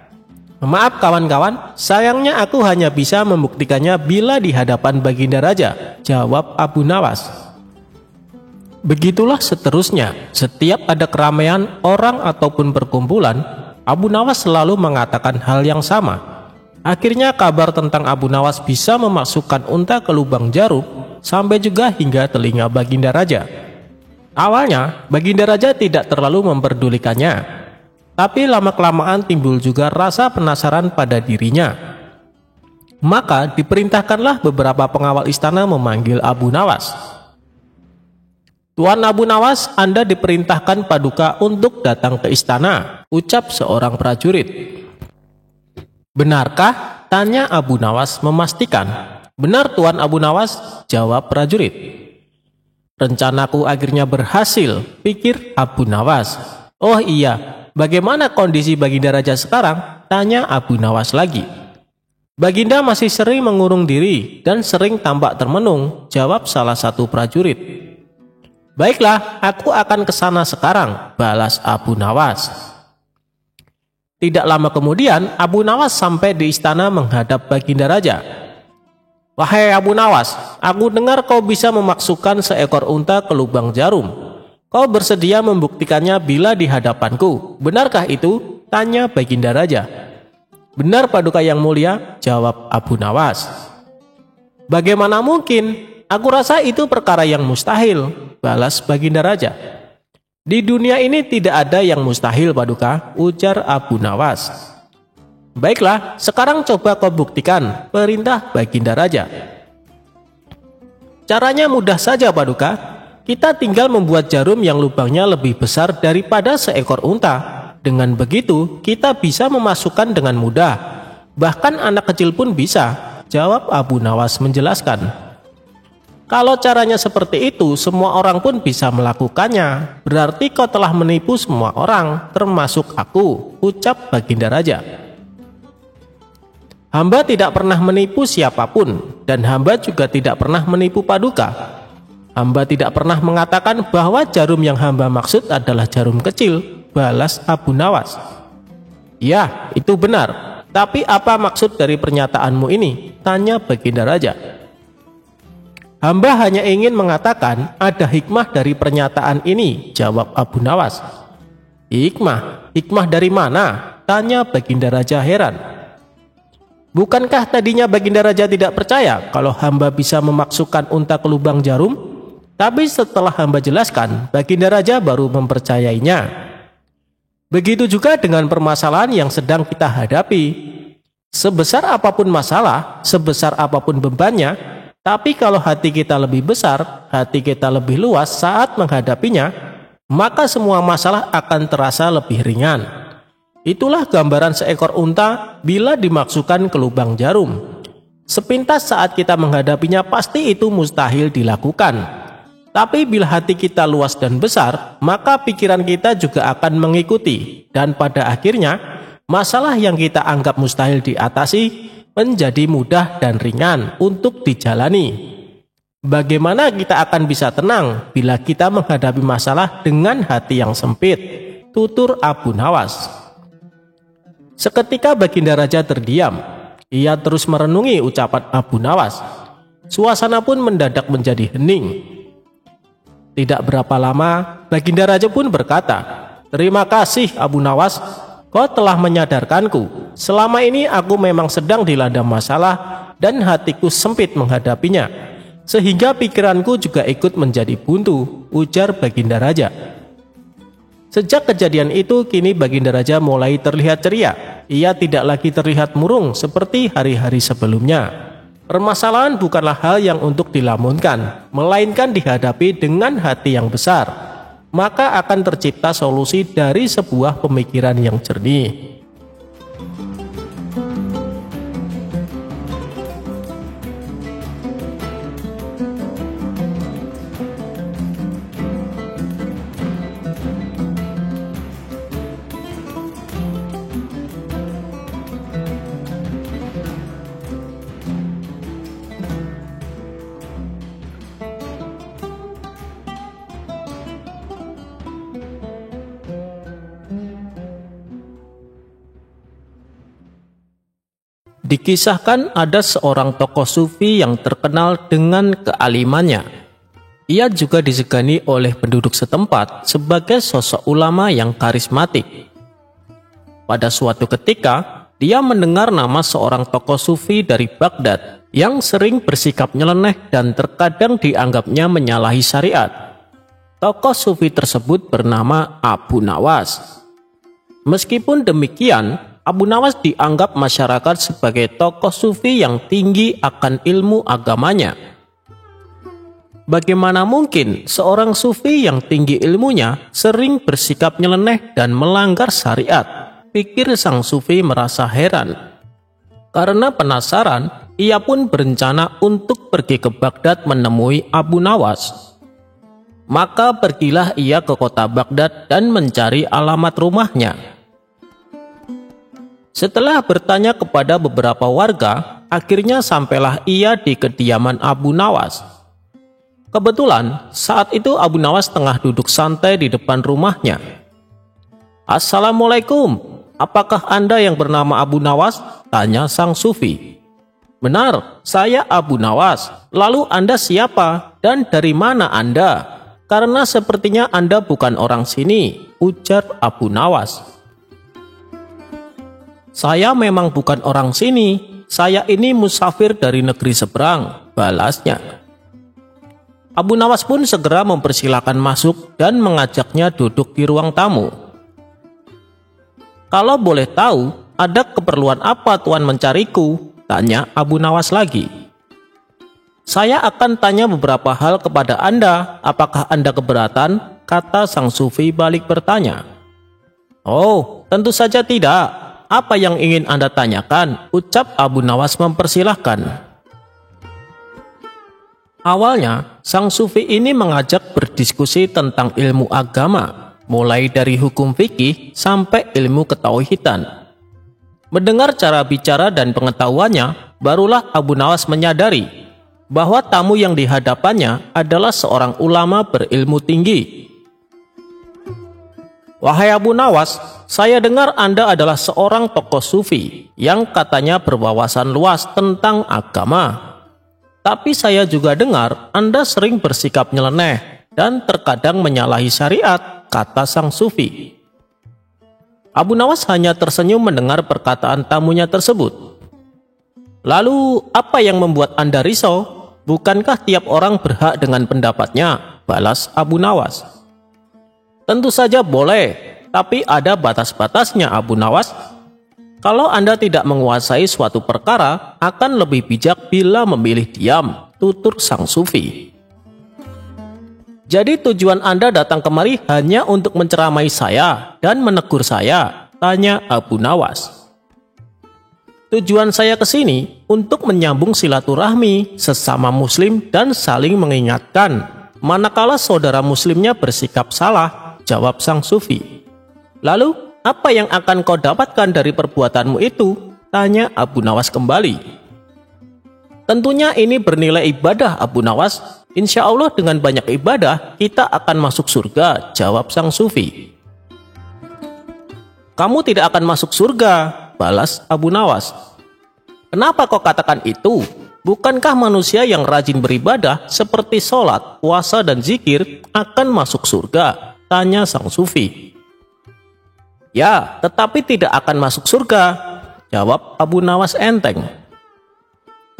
Speaker 1: "Maaf kawan-kawan, sayangnya aku hanya bisa membuktikannya bila di hadapan Baginda Raja," jawab Abu Nawas. Begitulah seterusnya, setiap ada keramaian orang ataupun perkumpulan, Abu Nawas selalu mengatakan hal yang sama. Akhirnya kabar tentang Abu Nawas bisa memasukkan unta ke lubang jarum sampai juga hingga telinga Baginda Raja. Awalnya, Baginda Raja tidak terlalu memperdulikannya. Tapi lama-kelamaan timbul juga rasa penasaran pada dirinya. Maka diperintahkanlah beberapa pengawal istana memanggil Abu Nawas. "Tuan Abu Nawas, Anda diperintahkan Paduka untuk datang ke istana," ucap seorang prajurit. "Benarkah?" tanya Abu Nawas memastikan. "Benar Tuan Abu Nawas," jawab prajurit. "Rencanaku akhirnya berhasil," pikir Abu Nawas. "Oh iya, bagaimana kondisi Baginda Raja sekarang?" tanya Abu Nawas lagi. "Baginda masih sering mengurung diri dan sering tampak termenung," jawab salah satu prajurit. "Baiklah, aku akan ke sana sekarang," balas Abu Nawas. Tidak lama kemudian, Abu Nawas sampai di istana menghadap Baginda Raja. "Wahai Abu Nawas, aku dengar kau bisa memasukkan seekor unta ke lubang jarum. Kau bersedia membuktikannya bila di hadapanku. Benarkah itu?" tanya Baginda Raja. "Benar Paduka yang mulia," jawab Abu Nawas. "Bagaimana mungkin? Aku rasa itu perkara yang mustahil," balas Baginda Raja. "Di dunia ini tidak ada yang mustahil Paduka," ujar Abu Nawas. "Baiklah, sekarang coba kau buktikan," perintah Baginda Raja. "Caranya mudah saja Paduka. Kita tinggal membuat jarum yang lubangnya lebih besar daripada seekor unta. Dengan begitu, kita bisa memasukkan dengan mudah. Bahkan anak kecil pun bisa," jawab Abu Nawas menjelaskan. "Kalau caranya seperti itu, semua orang pun bisa melakukannya. Berarti kau telah menipu semua orang, termasuk aku," ucap Baginda Raja. "Hamba tidak pernah menipu siapapun, dan hamba juga tidak pernah menipu Paduka. Hamba tidak pernah mengatakan bahwa jarum yang hamba maksud adalah jarum kecil," balas Abu Nawas. "Ya, itu benar. Tapi apa maksud dari pernyataanmu ini?" tanya Baginda Raja. "Hamba hanya ingin mengatakan ada hikmah dari pernyataan ini," jawab Abu Nawas. "Hikmah? Hikmah dari mana?" tanya Baginda Raja heran. Bukankah tadinya Baginda Raja tidak percaya kalau hamba bisa memasukkan unta ke lubang jarum? Tapi setelah hamba jelaskan, Baginda Raja baru mempercayainya. Begitu juga dengan permasalahan yang sedang kita hadapi. Sebesar apapun masalah, sebesar apapun bebannya, tapi kalau hati kita lebih besar, hati kita lebih luas saat menghadapinya, maka semua masalah akan terasa lebih ringan. Itulah gambaran seekor unta bila dimasukkan ke lubang jarum. Sepintas saat kita menghadapinya pasti itu mustahil dilakukan. Tapi bila hati kita luas dan besar, maka pikiran kita juga akan mengikuti. Dan pada akhirnya, masalah yang kita anggap mustahil diatasi menjadi mudah dan ringan untuk dijalani. Bagaimana kita akan bisa tenang bila kita menghadapi masalah dengan hati yang sempit? Tutur Abu Nawas. Seketika Baginda Raja terdiam. Ia terus merenungi ucapan Abu Nawas. Suasana pun mendadak menjadi hening. Tidak berapa lama, Baginda Raja pun berkata, "Terima kasih Abu Nawas, kau telah menyadarkanku. Selama ini aku memang sedang dilanda masalah dan hatiku sempit menghadapinya, sehingga pikiranku juga ikut menjadi buntu," ujar Baginda Raja. Sejak kejadian itu, kini Baginda Raja mulai terlihat ceria. Ia tidak lagi terlihat murung seperti hari-hari sebelumnya. Permasalahan bukanlah hal yang untuk dilamunkan, melainkan dihadapi dengan hati yang besar. Maka akan tercipta solusi dari sebuah pemikiran yang jernih. Dikisahkan ada seorang tokoh sufi yang terkenal dengan kealimannya. Ia juga disegani oleh penduduk setempat sebagai sosok ulama yang karismatik. Pada suatu ketika, dia mendengar nama seorang tokoh sufi dari Baghdad yang sering bersikap nyeleneh dan terkadang dianggapnya menyalahi syariat. Tokoh sufi tersebut bernama Abu Nawas. Meskipun demikian, Abu Nawas dianggap masyarakat sebagai tokoh sufi yang tinggi akan ilmu agamanya. Bagaimana mungkin seorang sufi yang tinggi ilmunya sering bersikap nyeleneh dan melanggar syariat? Pikir sang sufi merasa heran. Karena penasaran, ia pun berencana untuk pergi ke Baghdad menemui Abu Nawas. Maka pergilah ia ke kota Baghdad dan mencari alamat rumahnya. Setelah bertanya kepada beberapa warga, akhirnya sampailah ia di kediaman Abu Nawas. Kebetulan, saat itu Abu Nawas tengah duduk santai di depan rumahnya. "Assalamualaikum, apakah Anda yang bernama Abu Nawas?" tanya sang sufi. "Benar, saya Abu Nawas. Lalu Anda siapa dan dari mana Anda? Karena sepertinya Anda bukan orang sini," ujar Abu Nawas. "Saya memang bukan orang sini, saya ini musafir dari negeri seberang," balasnya. Abu Nawas pun segera mempersilahkan masuk dan mengajaknya duduk di ruang tamu. "Kalau boleh tahu, ada keperluan apa Tuan mencariku?" tanya Abu Nawas lagi. "Saya akan tanya beberapa hal kepada Anda, apakah Anda keberatan?" kata sang sufi balik bertanya. "Oh, tentu saja tidak. Apa yang ingin Anda tanyakan?" ucap Abu Nawas mempersilahkan. Awalnya, sang sufi ini mengajak berdiskusi tentang ilmu agama, mulai dari hukum fikih sampai ilmu ketauhidan. Mendengar cara bicara dan pengetahuannya, barulah Abu Nawas menyadari bahwa tamu yang dihadapannya adalah seorang ulama berilmu tinggi. "Wahai Abu Nawas, saya dengar Anda adalah seorang tokoh sufi yang katanya berwawasan luas tentang agama. Tapi saya juga dengar Anda sering bersikap nyeleneh dan terkadang menyalahi syariat," kata sang sufi. Abu Nawas hanya tersenyum mendengar perkataan tamunya tersebut. Lalu apa yang membuat Anda risau? Bukankah tiap orang berhak dengan pendapatnya? Balas Abu Nawas. Tentu saja boleh, tapi ada batas-batasnya Abu Nawas. Kalau Anda tidak menguasai suatu perkara, akan lebih bijak bila memilih diam, tutur sang sufi. Jadi tujuan Anda datang kemari hanya untuk menceramai saya dan menegur saya? Tanya Abu Nawas. Tujuan saya ke sini untuk menyambung silaturahmi sesama muslim dan saling mengingatkan manakala saudara muslimnya bersikap salah, jawab sang sufi. Lalu, apa yang akan kau dapatkan dari perbuatanmu itu? Tanya Abu Nawas kembali. Tentunya ini bernilai ibadah Abu Nawas. Insya Allah dengan banyak ibadah kita akan masuk surga, jawab sang sufi. Kamu tidak akan masuk surga, balas Abu Nawas. Kenapa kau katakan itu? Bukankah manusia yang rajin beribadah seperti sholat, puasa, dan zikir akan masuk surga? Tanya sang sufi. Ya, tetapi tidak akan masuk surga, jawab Abu Nawas enteng.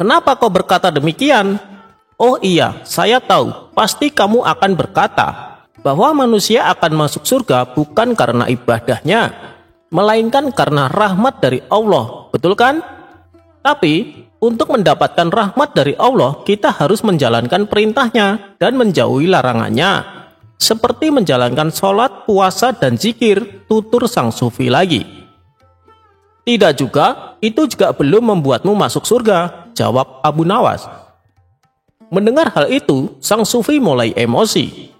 Speaker 1: Kenapa kau berkata demikian? Oh iya, saya tahu, pasti kamu akan berkata bahwa manusia akan masuk surga bukan karena ibadahnya, melainkan karena rahmat dari Allah, betul kan? Tapi, untuk mendapatkan rahmat dari Allah, kita harus menjalankan perintahnya dan menjauhi larangannya, seperti menjalankan sholat, puasa, dan zikir, tutur sang sufi lagi. Tidak juga, itu juga belum membuatmu masuk surga, jawab Abu Nawas. Mendengar hal itu, sang sufi mulai emosi.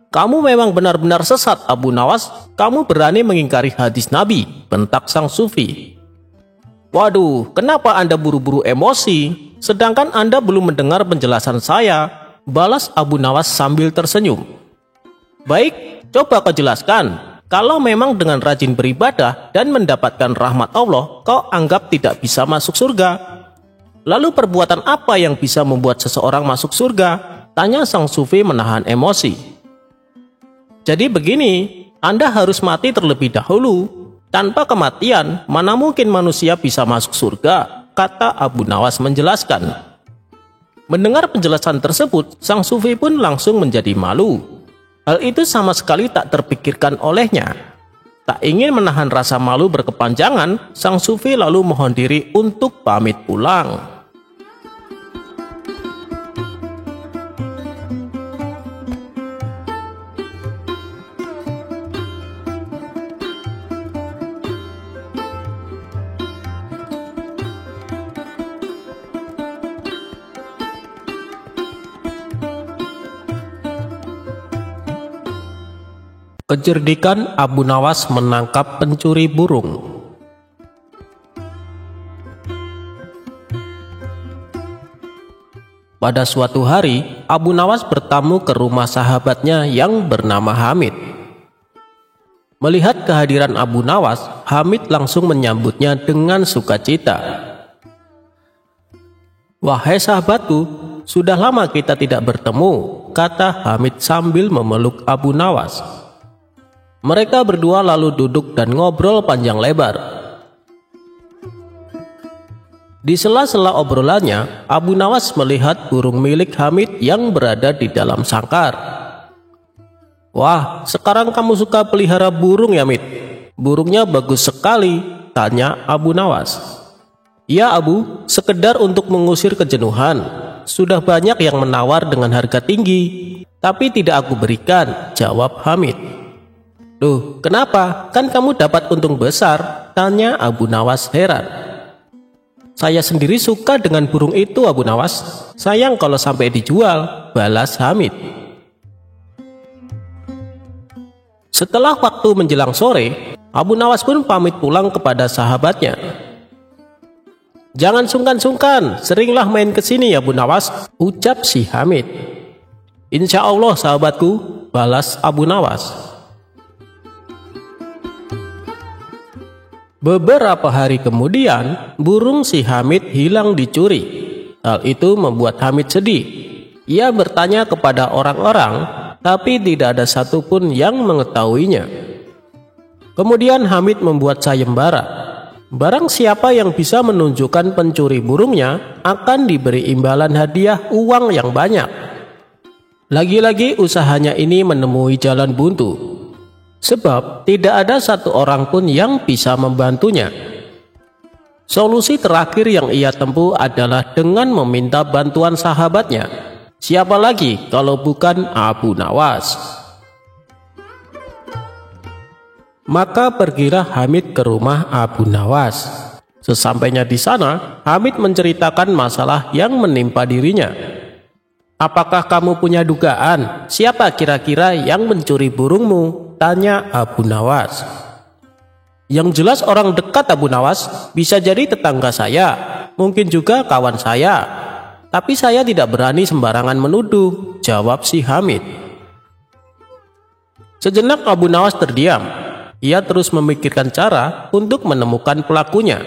Speaker 1: Kamu memang benar-benar sesat, Abu Nawas. Kamu berani mengingkari hadis Nabi, bentak sang sufi. Waduh, kenapa Anda buru-buru emosi? Sedangkan Anda belum mendengar penjelasan saya, balas Abu Nawas sambil tersenyum. Baik, coba kau jelaskan. Kalau memang dengan rajin beribadah dan mendapatkan rahmat Allah, kau anggap tidak bisa masuk surga. Lalu perbuatan apa yang bisa membuat seseorang masuk surga? Tanya sang sufi menahan emosi. Jadi begini, Anda harus mati terlebih dahulu. Tanpa kematian, mana mungkin manusia bisa masuk surga? Kata Abu Nawas menjelaskan. Mendengar penjelasan tersebut, sang sufi pun langsung menjadi malu. Hal itu sama sekali tak terpikirkan olehnya. Tak ingin menahan rasa malu berkepanjangan, sang sufi lalu mohon diri untuk pamit pulang. Kecerdikan Abu Nawas menangkap pencuri burung. Pada suatu hari, Abu Nawas bertamu ke rumah sahabatnya yang bernama Hamid. Melihat kehadiran Abu Nawas, Hamid langsung menyambutnya dengan sukacita. Wahai sahabatku, sudah lama kita tidak bertemu, kata Hamid sambil memeluk Abu Nawas. Mereka berdua lalu duduk dan ngobrol panjang lebar. Di sela-sela obrolannya, Abu Nawas melihat burung milik Hamid yang berada di dalam sangkar. Wah, sekarang kamu suka pelihara burung ya, Mid? Burungnya bagus sekali, tanya Abu Nawas. Ya Abu, sekedar untuk mengusir kejenuhan. Sudah banyak yang menawar dengan harga tinggi, tapi tidak aku berikan, jawab Hamid. Loh, kenapa? Kan kamu dapat untung besar, tanya Abu Nawas heran. Saya sendiri suka dengan burung itu, Abu Nawas. Sayang kalau sampai dijual, balas Hamid. Setelah waktu menjelang sore, Abu Nawas pun pamit pulang kepada sahabatnya. Jangan sungkan-sungkan, seringlah main ke sini ya Abu Nawas, ucap si Hamid. Insya Allah sahabatku, balas Abu Nawas. Beberapa hari kemudian, burung si Hamid hilang dicuri. Hal itu membuat Hamid sedih. Ia bertanya kepada orang-orang, tapi tidak ada satupun yang mengetahuinya. Kemudian Hamid membuat sayembara. Barang siapa yang bisa menunjukkan pencuri burungnya akan diberi imbalan hadiah uang yang banyak. Lagi-lagi usahanya ini menemui jalan buntu, sebab tidak ada satu orang pun yang bisa membantunya. Solusi terakhir yang ia tempuh adalah dengan meminta bantuan sahabatnya. Siapa lagi kalau bukan Abu Nawas? Maka pergilah Hamid ke rumah Abu Nawas. Sesampainya di sana, Hamid menceritakan masalah yang menimpa dirinya. "Apakah kamu punya dugaan siapa kira-kira yang mencuri burungmu?" tanya Abu Nawas. "Yang jelas orang dekat Abu Nawas, bisa jadi tetangga saya, mungkin juga kawan saya. Tapi saya tidak berani sembarangan menuduh," jawab si Hamid. Sejenak Abu Nawas terdiam. Ia terus memikirkan cara untuk menemukan pelakunya.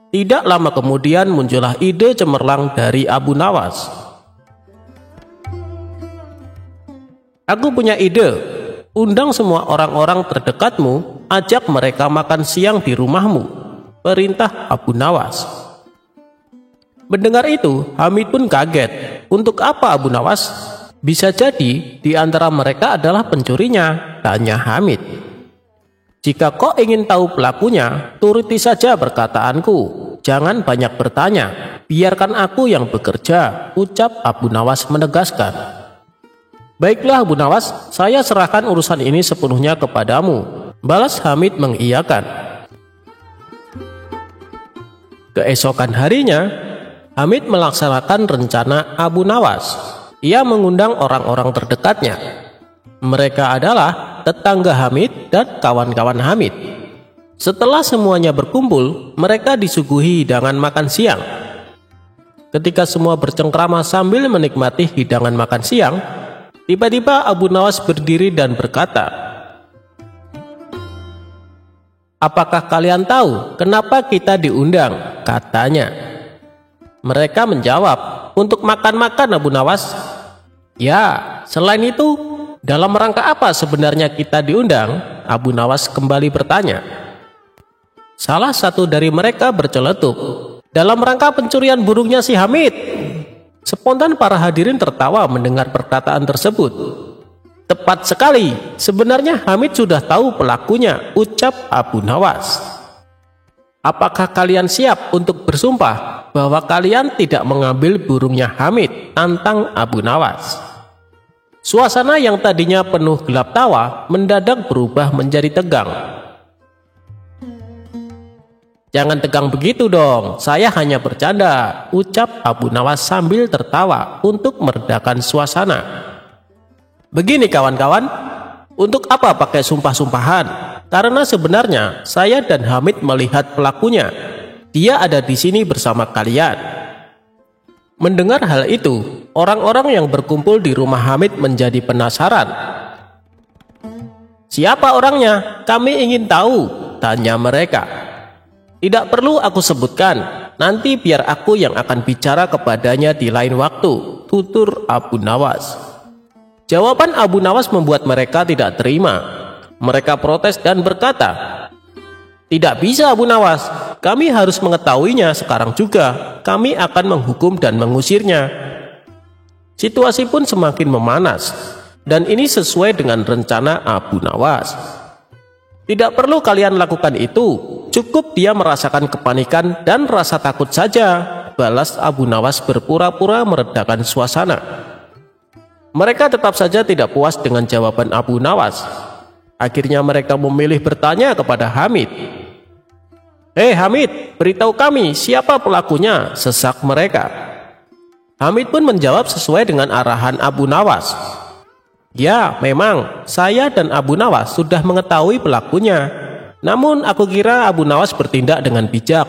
Speaker 1: Tidak lama kemudian muncullah ide cemerlang dari Abu Nawas. "Aku punya ide. Undang semua orang-orang terdekatmu, ajak mereka makan siang di rumahmu," perintah Abu Nawas. Mendengar itu, Hamid pun kaget. Untuk apa Abu Nawas? Bisa jadi di antara mereka adalah pencurinya, tanya Hamid. "Jika kau ingin tahu pelakunya, turuti saja perkataanku. Jangan banyak bertanya. Biarkan aku yang bekerja," ucap Abu Nawas menegaskan. "Baiklah Abu Nawas, saya serahkan urusan ini sepenuhnya kepadamu," balas Hamid mengiyakan. Keesokan harinya, Hamid melaksanakan rencana Abu Nawas. Ia mengundang orang-orang terdekatnya. Mereka adalah tetangga Hamid dan kawan-kawan Hamid. Setelah semuanya berkumpul, mereka disuguhi hidangan makan siang. Ketika semua bercengkrama sambil menikmati hidangan makan siang, tiba-tiba Abu Nawas berdiri dan berkata, "Apakah kalian tahu kenapa kita diundang?" katanya. Mereka menjawab, "Untuk makan-makan Abu Nawas." "Ya, selain itu, dalam rangka apa sebenarnya kita diundang?" Abu Nawas kembali bertanya. Salah satu dari mereka berceletuk, "Dalam rangka pencurian burungnya si Hamid." Spontan para hadirin tertawa mendengar perkataan tersebut. "Tepat sekali, sebenarnya Hamid sudah tahu pelakunya," ucap Abu Nawas. "Apakah kalian siap untuk bersumpah bahwa kalian tidak mengambil burungnya Hamid?" tantang Abu Nawas. Suasana yang tadinya penuh gelap tawa mendadak berubah menjadi tegang. "Jangan tegang begitu dong, saya hanya bercanda," ucap Abu Nawas sambil tertawa untuk meredakan suasana. "Begini kawan-kawan, untuk apa pakai sumpah-sumpahan? Karena sebenarnya saya dan Hamid melihat pelakunya. Dia ada di sini bersama kalian." Mendengar hal itu, orang-orang yang berkumpul di rumah Hamid menjadi penasaran. "Siapa orangnya? Kami ingin tahu," tanya mereka. "Tidak perlu aku sebutkan, nanti biar aku yang akan bicara kepadanya di lain waktu," tutur Abu Nawas. Jawaban Abu Nawas membuat mereka tidak terima. Mereka protes dan berkata, "Tidak bisa Abu Nawas, kami harus mengetahuinya sekarang juga. Kami akan menghukum dan mengusirnya." Situasi pun semakin memanas, dan ini sesuai dengan rencana Abu Nawas. "Tidak perlu kalian lakukan itu, cukup dia merasakan kepanikan dan rasa takut saja," balas Abu Nawas berpura-pura meredakan suasana. Mereka tetap saja tidak puas dengan jawaban Abu Nawas. Akhirnya mereka memilih bertanya kepada Hamid. "Hei Hamid, beritahu kami siapa pelakunya," sesak mereka. Hamid pun menjawab sesuai dengan arahan Abu Nawas. "Ya, memang saya dan Abu Nawas sudah mengetahui pelakunya. Namun aku kira Abu Nawas bertindak dengan bijak.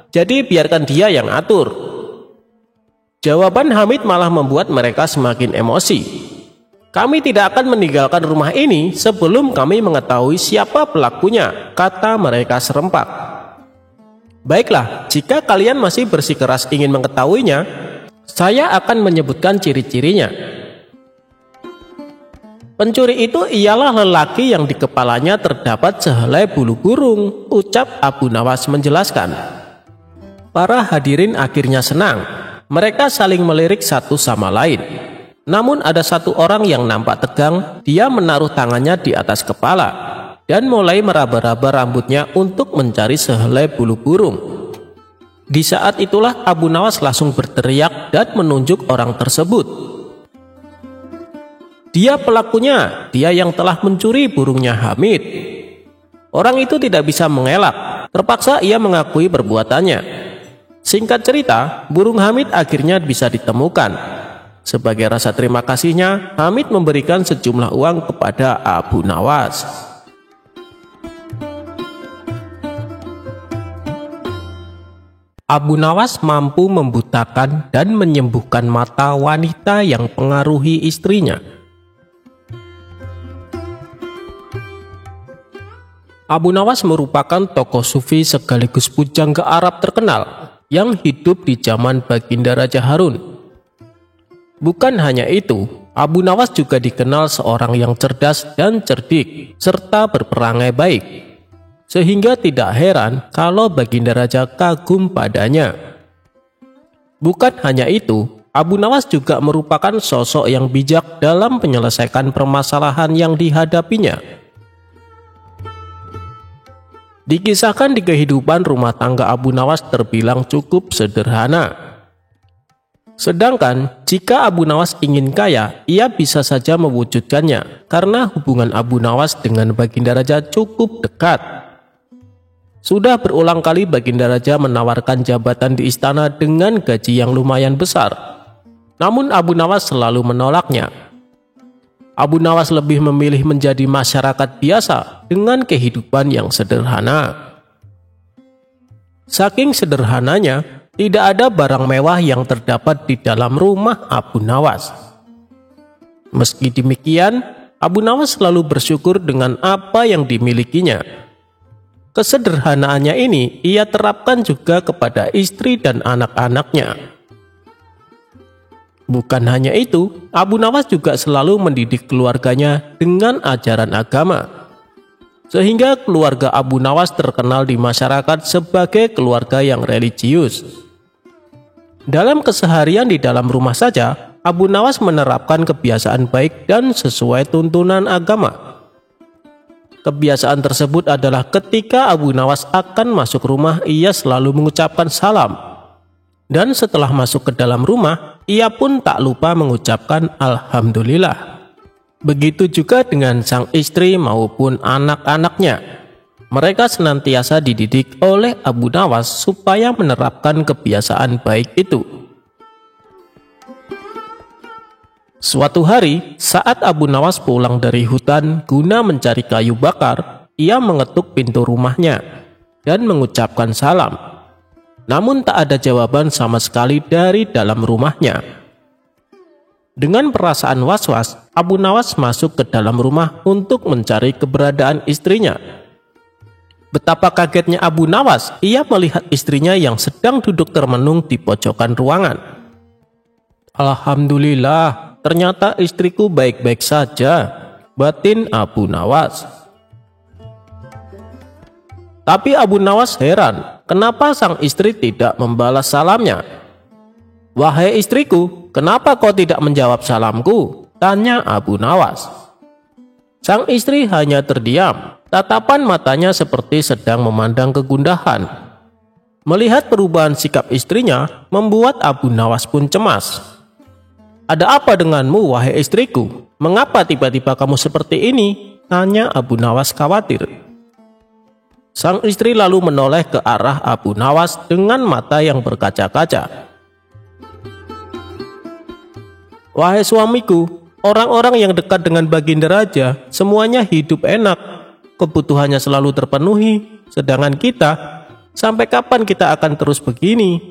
Speaker 1: Jadi biarkan dia yang atur." Jawaban Hamid malah membuat mereka semakin emosi. "Kami tidak akan meninggalkan rumah ini sebelum kami mengetahui siapa pelakunya," kata mereka serempak. "Baiklah, jika kalian masih bersikeras ingin mengetahuinya, saya akan menyebutkan ciri-cirinya." Pencuri itu ialah lelaki yang di kepalanya terdapat sehelai bulu burung, ucap Abu Nawas menjelaskan. Para hadirin akhirnya senang. Mereka saling melirik satu sama lain. Namun ada satu orang yang nampak tegang. Dia menaruh tangannya di atas kepala dan mulai meraba-raba rambutnya untuk mencari sehelai bulu burung. Di saat itulah Abu Nawas langsung berteriak dan menunjuk orang tersebut. Dia pelakunya, dia yang telah mencuri burungnya Hamid. Orang itu tidak bisa mengelak, terpaksa ia mengakui perbuatannya. Singkat cerita, burung Hamid akhirnya bisa ditemukan. Sebagai rasa terima kasihnya, Hamid memberikan sejumlah uang kepada Abu Nawas. Abu Nawas mampu membutakan dan menyembuhkan mata wanita yang pengaruhi istrinya. Abu Nawas merupakan tokoh sufi sekaligus pujangga Arab terkenal yang hidup di zaman Baginda Raja Harun. Bukan hanya itu, Abu Nawas juga dikenal seorang yang cerdas dan cerdik serta berperangai baik. Sehingga tidak heran kalau Baginda Raja kagum padanya. Bukan hanya itu, Abu Nawas juga merupakan sosok yang bijak dalam menyelesaikan permasalahan yang dihadapinya. Dikisahkan di kehidupan rumah tangga Abu Nawas terbilang cukup sederhana. Sedangkan jika Abu Nawas ingin kaya, ia bisa saja mewujudkannya karena hubungan Abu Nawas dengan Baginda Raja cukup dekat. Sudah berulang kali Baginda Raja menawarkan jabatan di istana dengan gaji yang lumayan besar. Namun Abu Nawas selalu menolaknya. Abu Nawas lebih memilih menjadi masyarakat biasa dengan kehidupan yang sederhana. Saking sederhananya, tidak ada barang mewah yang terdapat di dalam rumah Abu Nawas. Meski demikian, Abu Nawas selalu bersyukur dengan apa yang dimilikinya. Kesederhanaannya ini ia terapkan juga kepada istri dan anak-anaknya. Bukan hanya itu, Abu Nawas juga selalu mendidik keluarganya dengan ajaran agama. Sehingga keluarga Abu Nawas terkenal di masyarakat sebagai keluarga yang religius. Dalam keseharian di dalam rumah saja, Abu Nawas menerapkan kebiasaan baik dan sesuai tuntunan agama. Kebiasaan tersebut adalah ketika Abu Nawas akan masuk rumah, ia selalu mengucapkan salam. Dan setelah masuk ke dalam rumah, ia pun tak lupa mengucapkan Alhamdulillah. Begitu juga dengan sang istri maupun anak-anaknya. Mereka senantiasa dididik oleh Abu Nawas supaya menerapkan kebiasaan baik itu. Suatu hari, saat Abu Nawas pulang dari hutan guna mencari kayu bakar, ia mengetuk pintu rumahnya dan mengucapkan salam. Namun tak ada jawaban sama sekali dari dalam rumahnya. Dengan perasaan was-was, Abu Nawas masuk ke dalam rumah untuk mencari keberadaan istrinya. Betapa kagetnya Abu Nawas, ia melihat istrinya yang sedang duduk termenung di pojokan ruangan. Alhamdulillah, ternyata istriku baik-baik saja, batin Abu Nawas. Tapi Abu Nawas heran, kenapa sang istri tidak membalas salamnya. Wahai istriku, kenapa kau tidak menjawab salamku? Tanya Abu Nawas. Sang istri hanya terdiam, tatapan matanya seperti sedang memandang kegundahan. Melihat perubahan sikap istrinya, membuat Abu Nawas pun cemas. Ada apa denganmu, wahai istriku? Mengapa tiba-tiba kamu seperti ini? Tanya Abu Nawas khawatir. Sang istri lalu menoleh ke arah Abu Nawas dengan mata yang berkaca-kaca. Wahai suamiku, orang-orang yang dekat dengan Baginda Raja semuanya hidup enak, kebutuhannya selalu terpenuhi, sedangkan kita, sampai kapan kita akan terus begini?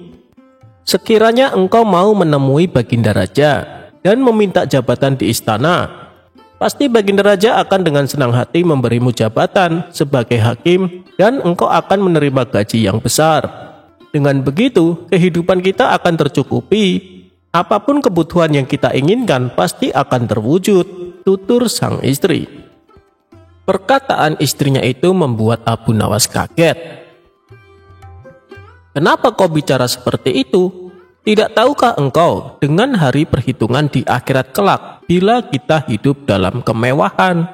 Speaker 1: Sekiranya engkau mau menemui Baginda Raja dan meminta jabatan di istana, pasti Baginda Raja akan dengan senang hati memberimu jabatan sebagai hakim dan engkau akan menerima gaji yang besar. Dengan begitu, kehidupan kita akan tercukupi. Apapun kebutuhan yang kita inginkan pasti akan terwujud. tutur sang istri. Perkataan istrinya itu membuat Abu Nawas kaget. "Kenapa kau bicara seperti itu? Tidak tahukah engkau dengan hari perhitungan di akhirat kelak bila kita hidup dalam kemewahan?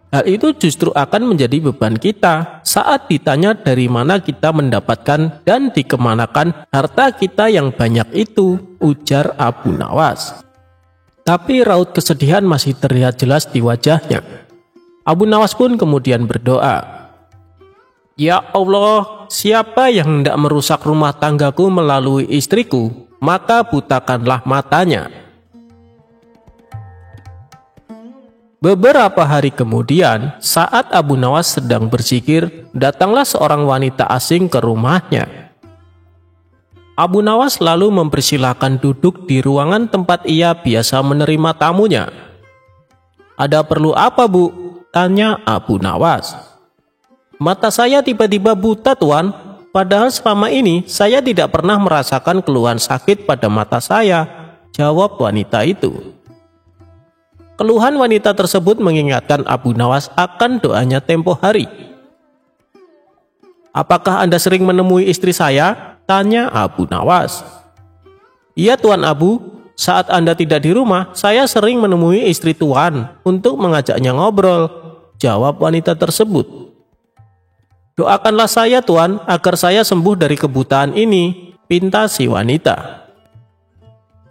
Speaker 1: Hal itu justru akan menjadi beban kita saat ditanya dari mana kita mendapatkan dan dikemanakan harta kita yang banyak itu," ujar Abu Nawas. Tapi raut kesedihan masih terlihat jelas di wajahnya. Abu Nawas pun kemudian berdoa, "Ya Allah, siapa yang hendak merusak rumah tanggaku melalui istriku, maka butakanlah matanya." Beberapa hari kemudian, saat Abu Nawas sedang berzikir, datanglah seorang wanita asing ke rumahnya. Abu Nawas lalu mempersilahkan duduk di ruangan tempat ia biasa menerima tamunya. "Ada perlu apa, Bu?" tanya Abu Nawas. "Mata saya tiba-tiba buta, Tuan. Padahal selama ini saya tidak pernah merasakan keluhan sakit pada mata saya," jawab wanita itu. Keluhan wanita tersebut mengingatkan Abu Nawas akan doanya tempo hari. "Apakah Anda sering menemui istri saya?" tanya Abu Nawas. "Iya, Tuan Abu, saat Anda tidak di rumah, saya sering menemui istri Tuan untuk mengajaknya ngobrol," jawab wanita tersebut. "Doakanlah saya, Tuan, agar saya sembuh dari kebutaan ini," pinta si wanita.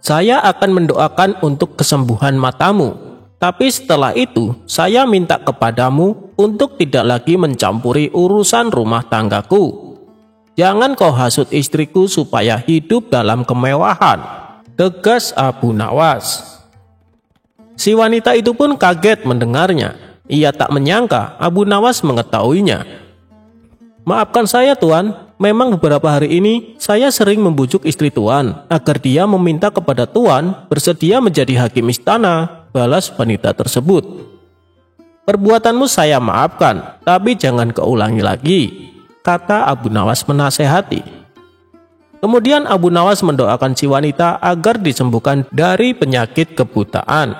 Speaker 1: "Saya akan mendoakan untuk kesembuhan matamu. Tapi setelah itu, saya minta kepadamu untuk tidak lagi mencampuri urusan rumah tanggaku. Jangan kau hasut istriku supaya hidup dalam kemewahan," tegas Abu Nawas. Si wanita itu pun kaget mendengarnya. Ia tak menyangka Abu Nawas mengetahuinya. "Maafkan saya, Tuan. Memang beberapa hari ini saya sering membujuk istri Tuan agar dia meminta kepada Tuan bersedia menjadi hakim istana," balas wanita tersebut. "Perbuatanmu saya maafkan, tapi jangan keulangi lagi," kata Abu Nawas menasehati. Kemudian Abu Nawas mendoakan si wanita agar disembuhkan dari penyakit kebutaan.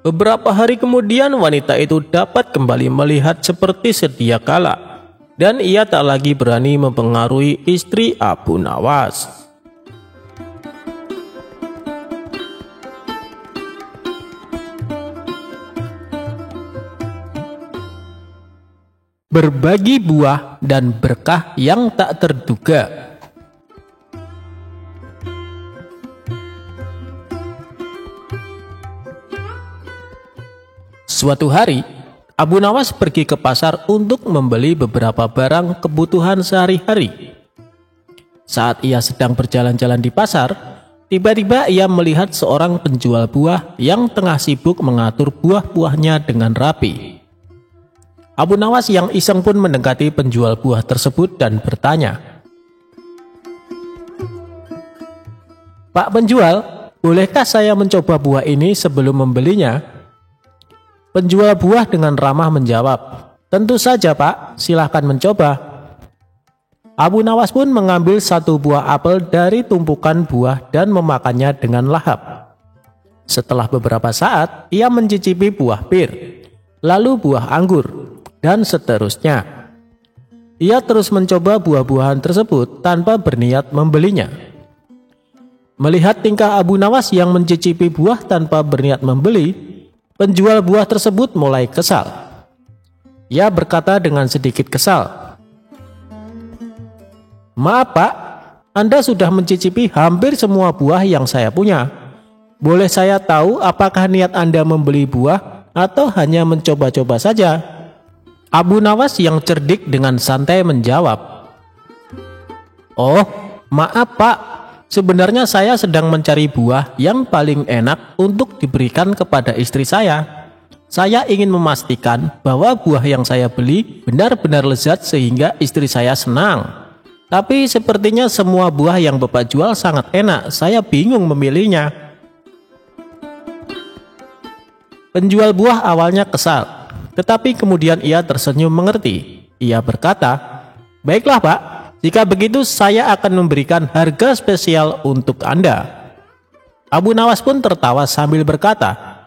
Speaker 1: Beberapa hari kemudian wanita itu dapat kembali melihat seperti sedia kala, dan ia tak lagi berani mempengaruhi istri Abu Nawas. Berbagi buah dan berkah yang tak terduga. Suatu hari, Abu Nawas pergi ke pasar untuk membeli beberapa barang kebutuhan sehari-hari. Saat ia sedang berjalan-jalan di pasar, tiba-tiba ia melihat seorang penjual buah yang tengah sibuk mengatur buah-buahnya dengan rapi. Abu Nawas yang iseng pun mendekati penjual buah tersebut dan bertanya, "Pak penjual, bolehkah saya mencoba buah ini sebelum membelinya?" Penjual buah dengan ramah menjawab, "Tentu saja, Pak, silahkan mencoba." Abu Nawas pun mengambil satu buah apel dari tumpukan buah dan memakannya dengan lahap. Setelah beberapa saat, ia mencicipi buah pir, lalu buah anggur, dan seterusnya. Ia terus mencoba buah-buahan tersebut tanpa berniat membelinya. Melihat tingkah Abu Nawas yang mencicipi buah tanpa berniat membeli, penjual buah tersebut mulai kesal. Ia berkata dengan sedikit kesal, "Maaf Pak, Anda sudah mencicipi hampir semua buah yang saya punya. Boleh saya tahu apakah niat Anda membeli buah atau hanya mencoba-coba saja?" Abu Nawas yang cerdik dengan santai menjawab, "Oh, maaf Pak. Sebenarnya saya sedang mencari buah yang paling enak untuk diberikan kepada istri saya. Saya ingin memastikan bahwa buah yang saya beli benar-benar lezat sehingga istri saya senang. Tapi sepertinya semua buah yang Bapak jual sangat enak, saya bingung memilihnya." Penjual buah awalnya kesal, tetapi kemudian ia tersenyum mengerti. Ia berkata, "Baiklah Pak, jika begitu saya akan memberikan harga spesial untuk Anda." Abu Nawas pun tertawa sambil berkata,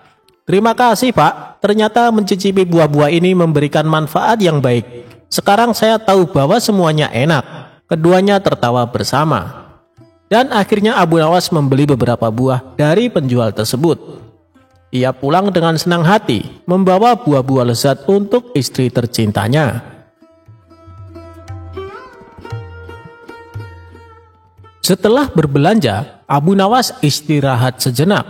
Speaker 1: "Terima kasih, Pak. Ternyata mencicipi buah-buah ini memberikan manfaat yang baik. Sekarang saya tahu bahwa semuanya enak." Keduanya tertawa bersama. Dan akhirnya Abu Nawas membeli beberapa buah dari penjual tersebut. Ia pulang dengan senang hati, membawa buah-buah lezat untuk istri tercintanya. Setelah berbelanja, Abu Nawas istirahat sejenak.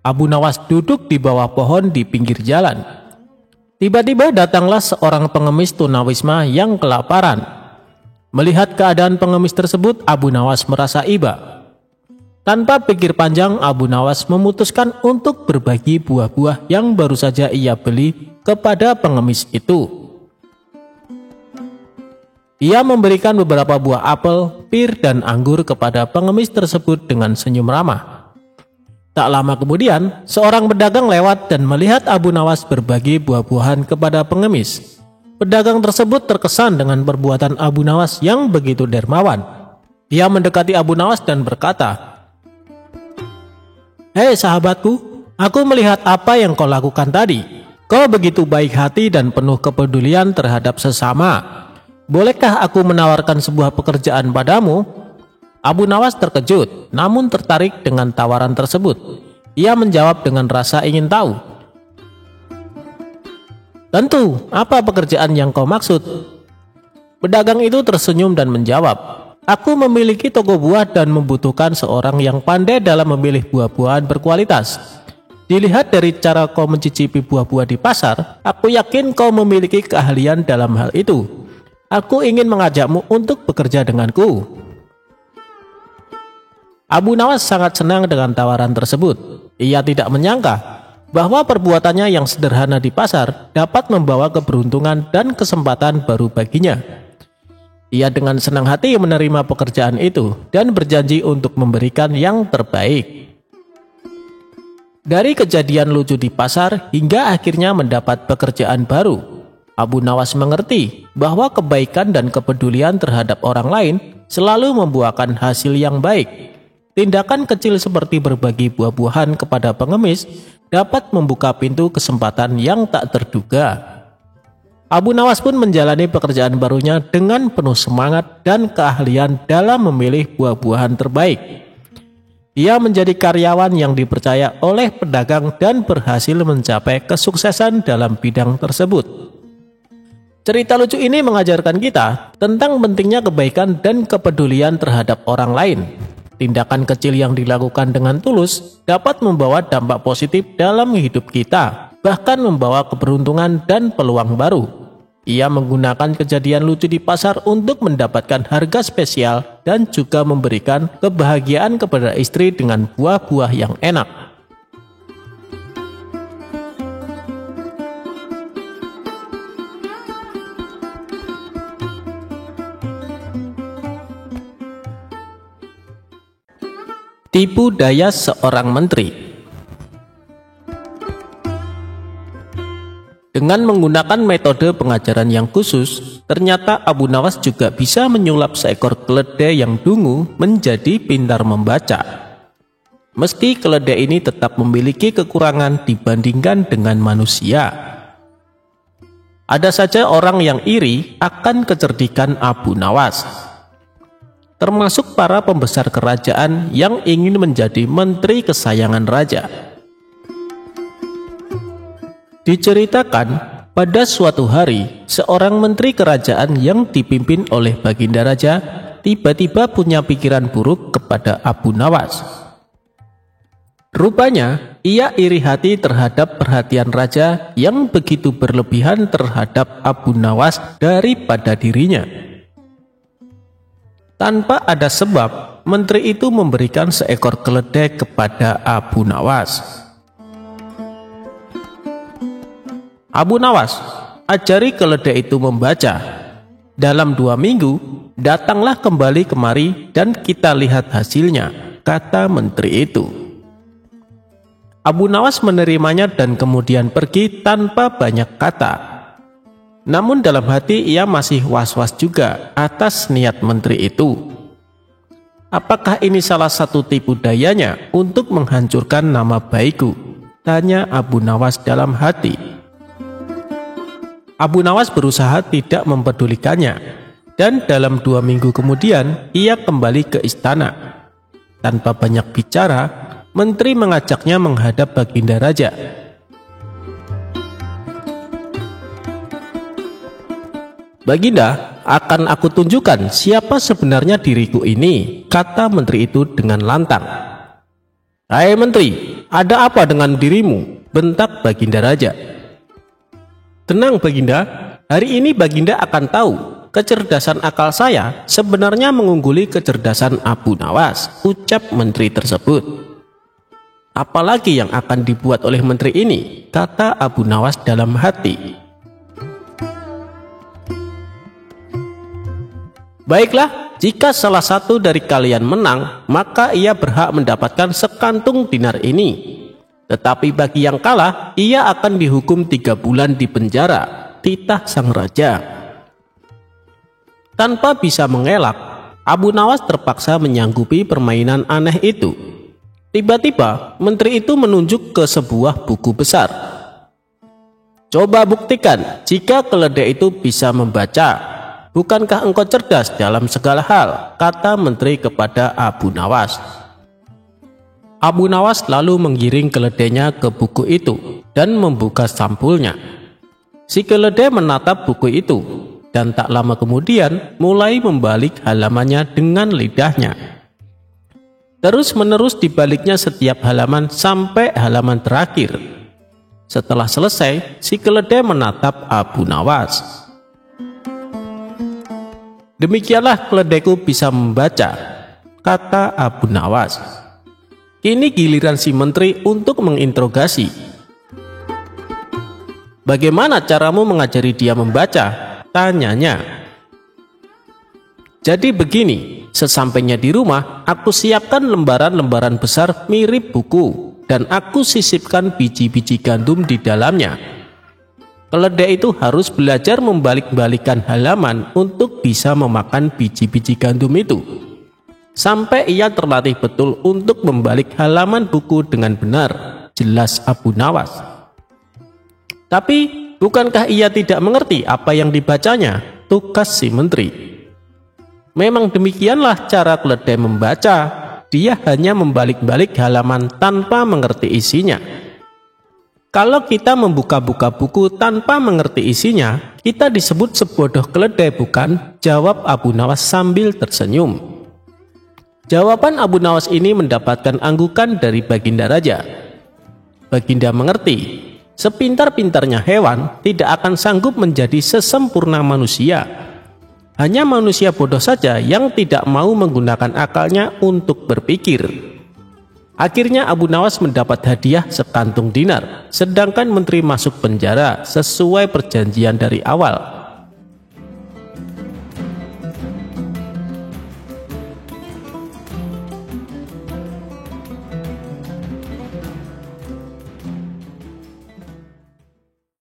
Speaker 1: Abu Nawas duduk di bawah pohon di pinggir jalan. Tiba-tiba datanglah seorang pengemis tunawisma yang kelaparan. Melihat keadaan pengemis tersebut, Abu Nawas merasa iba. Tanpa pikir panjang, Abu Nawas memutuskan untuk berbagi buah-buah yang baru saja ia beli kepada pengemis itu. Ia memberikan beberapa buah apel, pir, dan anggur kepada pengemis tersebut dengan senyum ramah. Tak lama kemudian, seorang pedagang lewat dan melihat Abu Nawas berbagi buah-buahan kepada pengemis. Pedagang tersebut terkesan dengan perbuatan Abu Nawas yang begitu dermawan. Ia mendekati Abu Nawas dan berkata, "Hei sahabatku, aku melihat apa yang kau lakukan tadi. Kau begitu baik hati dan penuh kepedulian terhadap sesama. Bolehkah aku menawarkan sebuah pekerjaan padamu?" Abu Nawas terkejut, namun tertarik dengan tawaran tersebut. Ia menjawab dengan rasa ingin tahu. "Tentu, apa pekerjaan yang kau maksud?" Pedagang itu tersenyum dan menjawab, "Aku memiliki toko buah dan membutuhkan seorang yang pandai dalam memilih buah-buahan berkualitas. Dilihat dari cara kau mencicipi buah-buah di pasar, aku yakin kau memiliki keahlian dalam hal itu. Aku ingin mengajakmu untuk bekerja denganku." Abu Nawas sangat senang dengan tawaran tersebut. Ia tidak menyangka bahwa perbuatannya yang sederhana di pasar dapat membawa keberuntungan dan kesempatan baru baginya. Ia dengan senang hati menerima pekerjaan itu dan berjanji untuk memberikan yang terbaik. Dari kejadian lucu di pasar hingga akhirnya mendapat pekerjaan baru, Abu Nawas mengerti bahwa kebaikan dan kepedulian terhadap orang lain selalu membuahkan hasil yang baik. Tindakan kecil seperti berbagi buah-buahan kepada pengemis dapat membuka pintu kesempatan yang tak terduga. Abu Nawas pun menjalani pekerjaan barunya dengan penuh semangat dan keahlian dalam memilih buah-buahan terbaik. Ia menjadi karyawan yang dipercaya oleh pedagang dan berhasil mencapai kesuksesan dalam bidang tersebut. Cerita lucu ini mengajarkan kita tentang pentingnya kebaikan dan kepedulian terhadap orang lain. Tindakan kecil yang dilakukan dengan tulus dapat membawa dampak positif dalam hidup kita, bahkan membawa keberuntungan dan peluang baru. Ia menggunakan kejadian lucu di pasar untuk mendapatkan harga spesial dan juga memberikan kebahagiaan kepada istri dengan buah-buah yang enak. Tipu daya seorang menteri. Dengan menggunakan metode pengajaran yang khusus, ternyata Abu Nawas juga bisa menyulap seekor keledai yang dungu menjadi pintar membaca. Meski keledai ini tetap memiliki kekurangan dibandingkan dengan manusia. Ada saja orang yang iri akan kecerdikan Abu Nawas, termasuk para pembesar kerajaan yang ingin menjadi menteri kesayangan raja. Diceritakan, pada suatu hari, seorang menteri kerajaan yang dipimpin oleh Baginda Raja tiba-tiba punya pikiran buruk kepada Abu Nawas. Rupanya, ia iri hati terhadap perhatian raja yang begitu berlebihan terhadap Abu Nawas daripada dirinya. Tanpa ada sebab, menteri itu memberikan seekor keledai kepada Abu Nawas. "Abu Nawas, ajari keledai itu membaca. Dalam 2 minggu, datanglah kembali kemari dan kita lihat hasilnya," kata menteri itu. Abu Nawas menerimanya dan kemudian pergi tanpa banyak kata. Namun dalam hati ia masih was-was juga atas niat menteri itu. Apakah ini salah satu tipu dayanya untuk menghancurkan nama baikku? tanya Abu Nawas dalam hati. Abu Nawas berusaha tidak mempedulikannya, dan dalam 2 minggu kemudian ia kembali ke istana. Tanpa banyak bicara, menteri mengajaknya menghadap Baginda Raja. "Baginda, akan aku tunjukkan siapa sebenarnya diriku ini," kata menteri itu dengan lantang. "Hai menteri, ada apa dengan dirimu?" bentak Baginda Raja. "Tenang Baginda, hari ini Baginda akan tahu kecerdasan akal saya sebenarnya mengungguli kecerdasan Abu Nawas," ucap menteri tersebut. "Apalagi yang akan dibuat oleh menteri ini?" kata Abu Nawas dalam hati. "Baiklah, jika salah satu dari kalian menang, maka ia berhak mendapatkan sekantung dinar ini. Tetapi bagi yang kalah, ia akan dihukum 3 bulan di penjara," titah sang raja. Tanpa bisa mengelak, Abu Nawas terpaksa menyanggupi permainan aneh itu. Tiba-tiba, menteri itu menunjuk ke sebuah buku besar. "Coba buktikan jika keledai itu bisa membaca. Bukankah engkau cerdas dalam segala hal?" kata menteri kepada Abu Nawas. Abu Nawas lalu menggiring keledainya ke buku itu dan membuka sampulnya. Si keledai menatap buku itu, dan tak lama kemudian mulai membalik halamannya dengan lidahnya. Terus-menerus dibaliknya setiap halaman sampai halaman terakhir. Setelah selesai, si keledai menatap Abu Nawas. "Demikianlah keledaiku bisa membaca," kata Abu Nawas. Kini giliran si menteri untuk menginterogasi. "Bagaimana caramu mengajari dia membaca?" tanyanya. "Jadi begini, sesampainya di rumah, aku siapkan lembaran-lembaran besar mirip buku, dan aku sisipkan biji-biji gandum di dalamnya. Keledai itu harus belajar membalik-balikan halaman untuk bisa memakan biji-biji gandum itu, sampai ia terlatih betul untuk membalik halaman buku dengan benar," jelas Abu Nawas. "Tapi bukankah ia tidak mengerti apa yang dibacanya?" tukas si menteri. "Memang demikianlah cara keledai membaca. Dia hanya membalik-balik halaman tanpa mengerti isinya. Kalau kita membuka-buka buku tanpa mengerti isinya, kita disebut sebodoh keledai, bukan?" jawab Abu Nawas sambil tersenyum. Jawaban Abu Nawas ini mendapatkan anggukan dari Baginda Raja. Baginda mengerti, sepintar-pintarnya hewan tidak akan sanggup menjadi sesempurna manusia. Hanya manusia bodoh saja yang tidak mau menggunakan akalnya untuk berpikir. Akhirnya Abu Nawas mendapat hadiah sekantung dinar, sedangkan menteri masuk penjara sesuai perjanjian dari awal.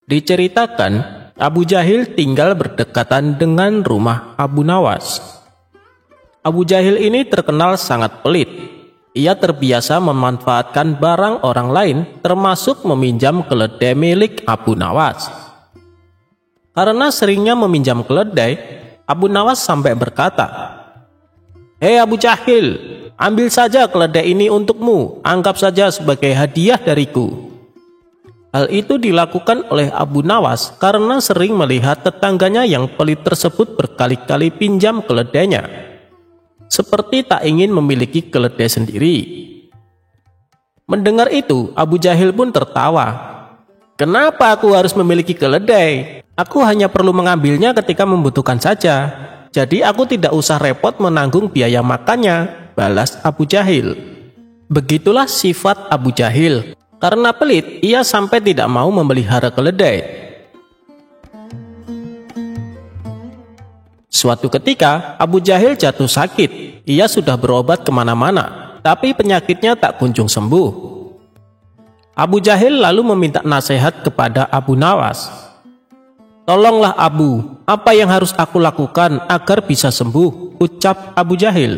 Speaker 1: Diceritakan, Abu Jahil tinggal berdekatan dengan rumah Abu Nawas. Abu Jahil ini terkenal sangat pelit. Ia terbiasa memanfaatkan barang orang lain, termasuk meminjam keledai milik Abu Nawas. Karena seringnya meminjam keledai, Abu Nawas sampai berkata, "Hei Abu Jahil, ambil saja keledai ini untukmu, anggap saja sebagai hadiah dariku." Hal itu dilakukan oleh Abu Nawas karena sering melihat tetangganya yang pelit tersebut berkali-kali pinjam keledainya, seperti tak ingin memiliki keledai sendiri. Mendengar itu, Abu Jahil pun tertawa. "Kenapa aku harus memiliki keledai? Aku hanya perlu mengambilnya ketika membutuhkan saja. Jadi aku tidak usah repot menanggung biaya makannya," balas Abu Jahil. Begitulah sifat Abu Jahil. Karena pelit, ia sampai tidak mau memelihara keledai. Suatu ketika, Abu Jahil jatuh sakit. Ia sudah berobat kemana-mana, tapi penyakitnya tak kunjung sembuh. Abu Jahil lalu meminta nasihat kepada Abu Nawas. "Tolonglah Abu, apa yang harus aku lakukan agar bisa sembuh?" ucap Abu Jahil.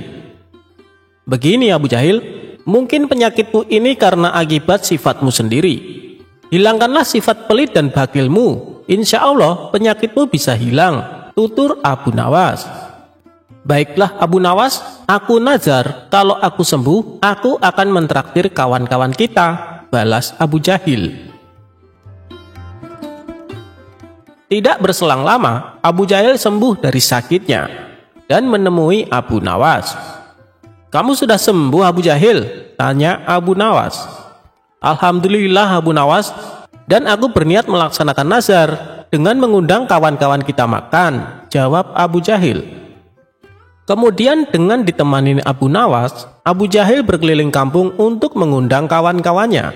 Speaker 1: "Begini Abu Jahil, mungkin penyakitmu ini karena akibat sifatmu sendiri. Hilangkanlah sifat pelit dan bakhilmu, insya Allah penyakitmu bisa hilang, tutur Abu Nawas. Baiklah Abu Nawas, aku nazar kalau aku sembuh, aku akan mentraktir kawan-kawan kita, balas Abu Jahil. Tidak berselang lama, Abu Jahil sembuh dari sakitnya dan menemui Abu Nawas. Kamu sudah sembuh Abu Jahil? Tanya Abu Nawas. Alhamdulillah Abu Nawas, dan aku berniat melaksanakan nazar dengan mengundang kawan-kawan kita makan, jawab Abu Jahil. Kemudian dengan ditemani Abu Nawas, Abu Jahil berkeliling kampung untuk mengundang kawan-kawannya.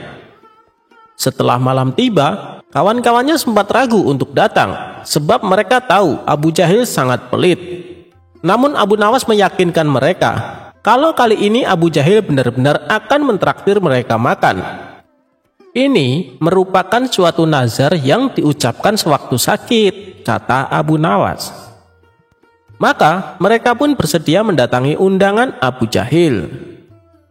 Speaker 1: Setelah malam tiba, kawan-kawannya sempat ragu untuk datang, sebab mereka tahu Abu Jahil sangat pelit. Namun Abu Nawas meyakinkan mereka, kalau kali ini Abu Jahil benar-benar akan mentraktir mereka makan. Ini merupakan suatu nazar yang diucapkan sewaktu sakit, kata Abu Nawas. Maka mereka pun bersedia mendatangi undangan Abu Jahil.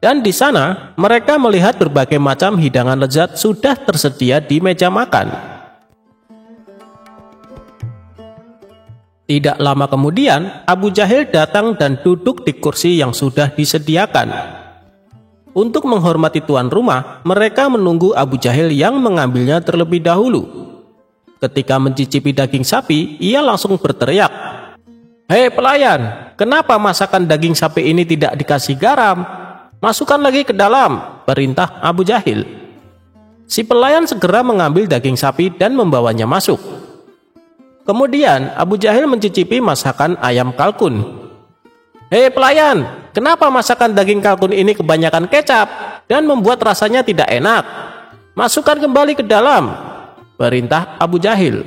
Speaker 1: Dan di sana mereka melihat berbagai macam hidangan lezat sudah tersedia di meja makan. Tidak lama kemudian Abu Jahil datang dan duduk di kursi yang sudah disediakan. Untuk menghormati tuan rumah, mereka menunggu Abu Jahil yang mengambilnya terlebih dahulu. Ketika mencicipi daging sapi, ia langsung berteriak, "Hei pelayan, kenapa masakan daging sapi ini tidak dikasih garam? Masukkan lagi ke dalam," perintah Abu Jahil. Si pelayan segera mengambil daging sapi dan membawanya masuk. Kemudian Abu Jahil mencicipi masakan ayam kalkun. "Hei pelayan, kenapa masakan daging kalkun ini kebanyakan kecap dan membuat rasanya tidak enak? Masukkan kembali ke dalam," perintah Abu Jahil.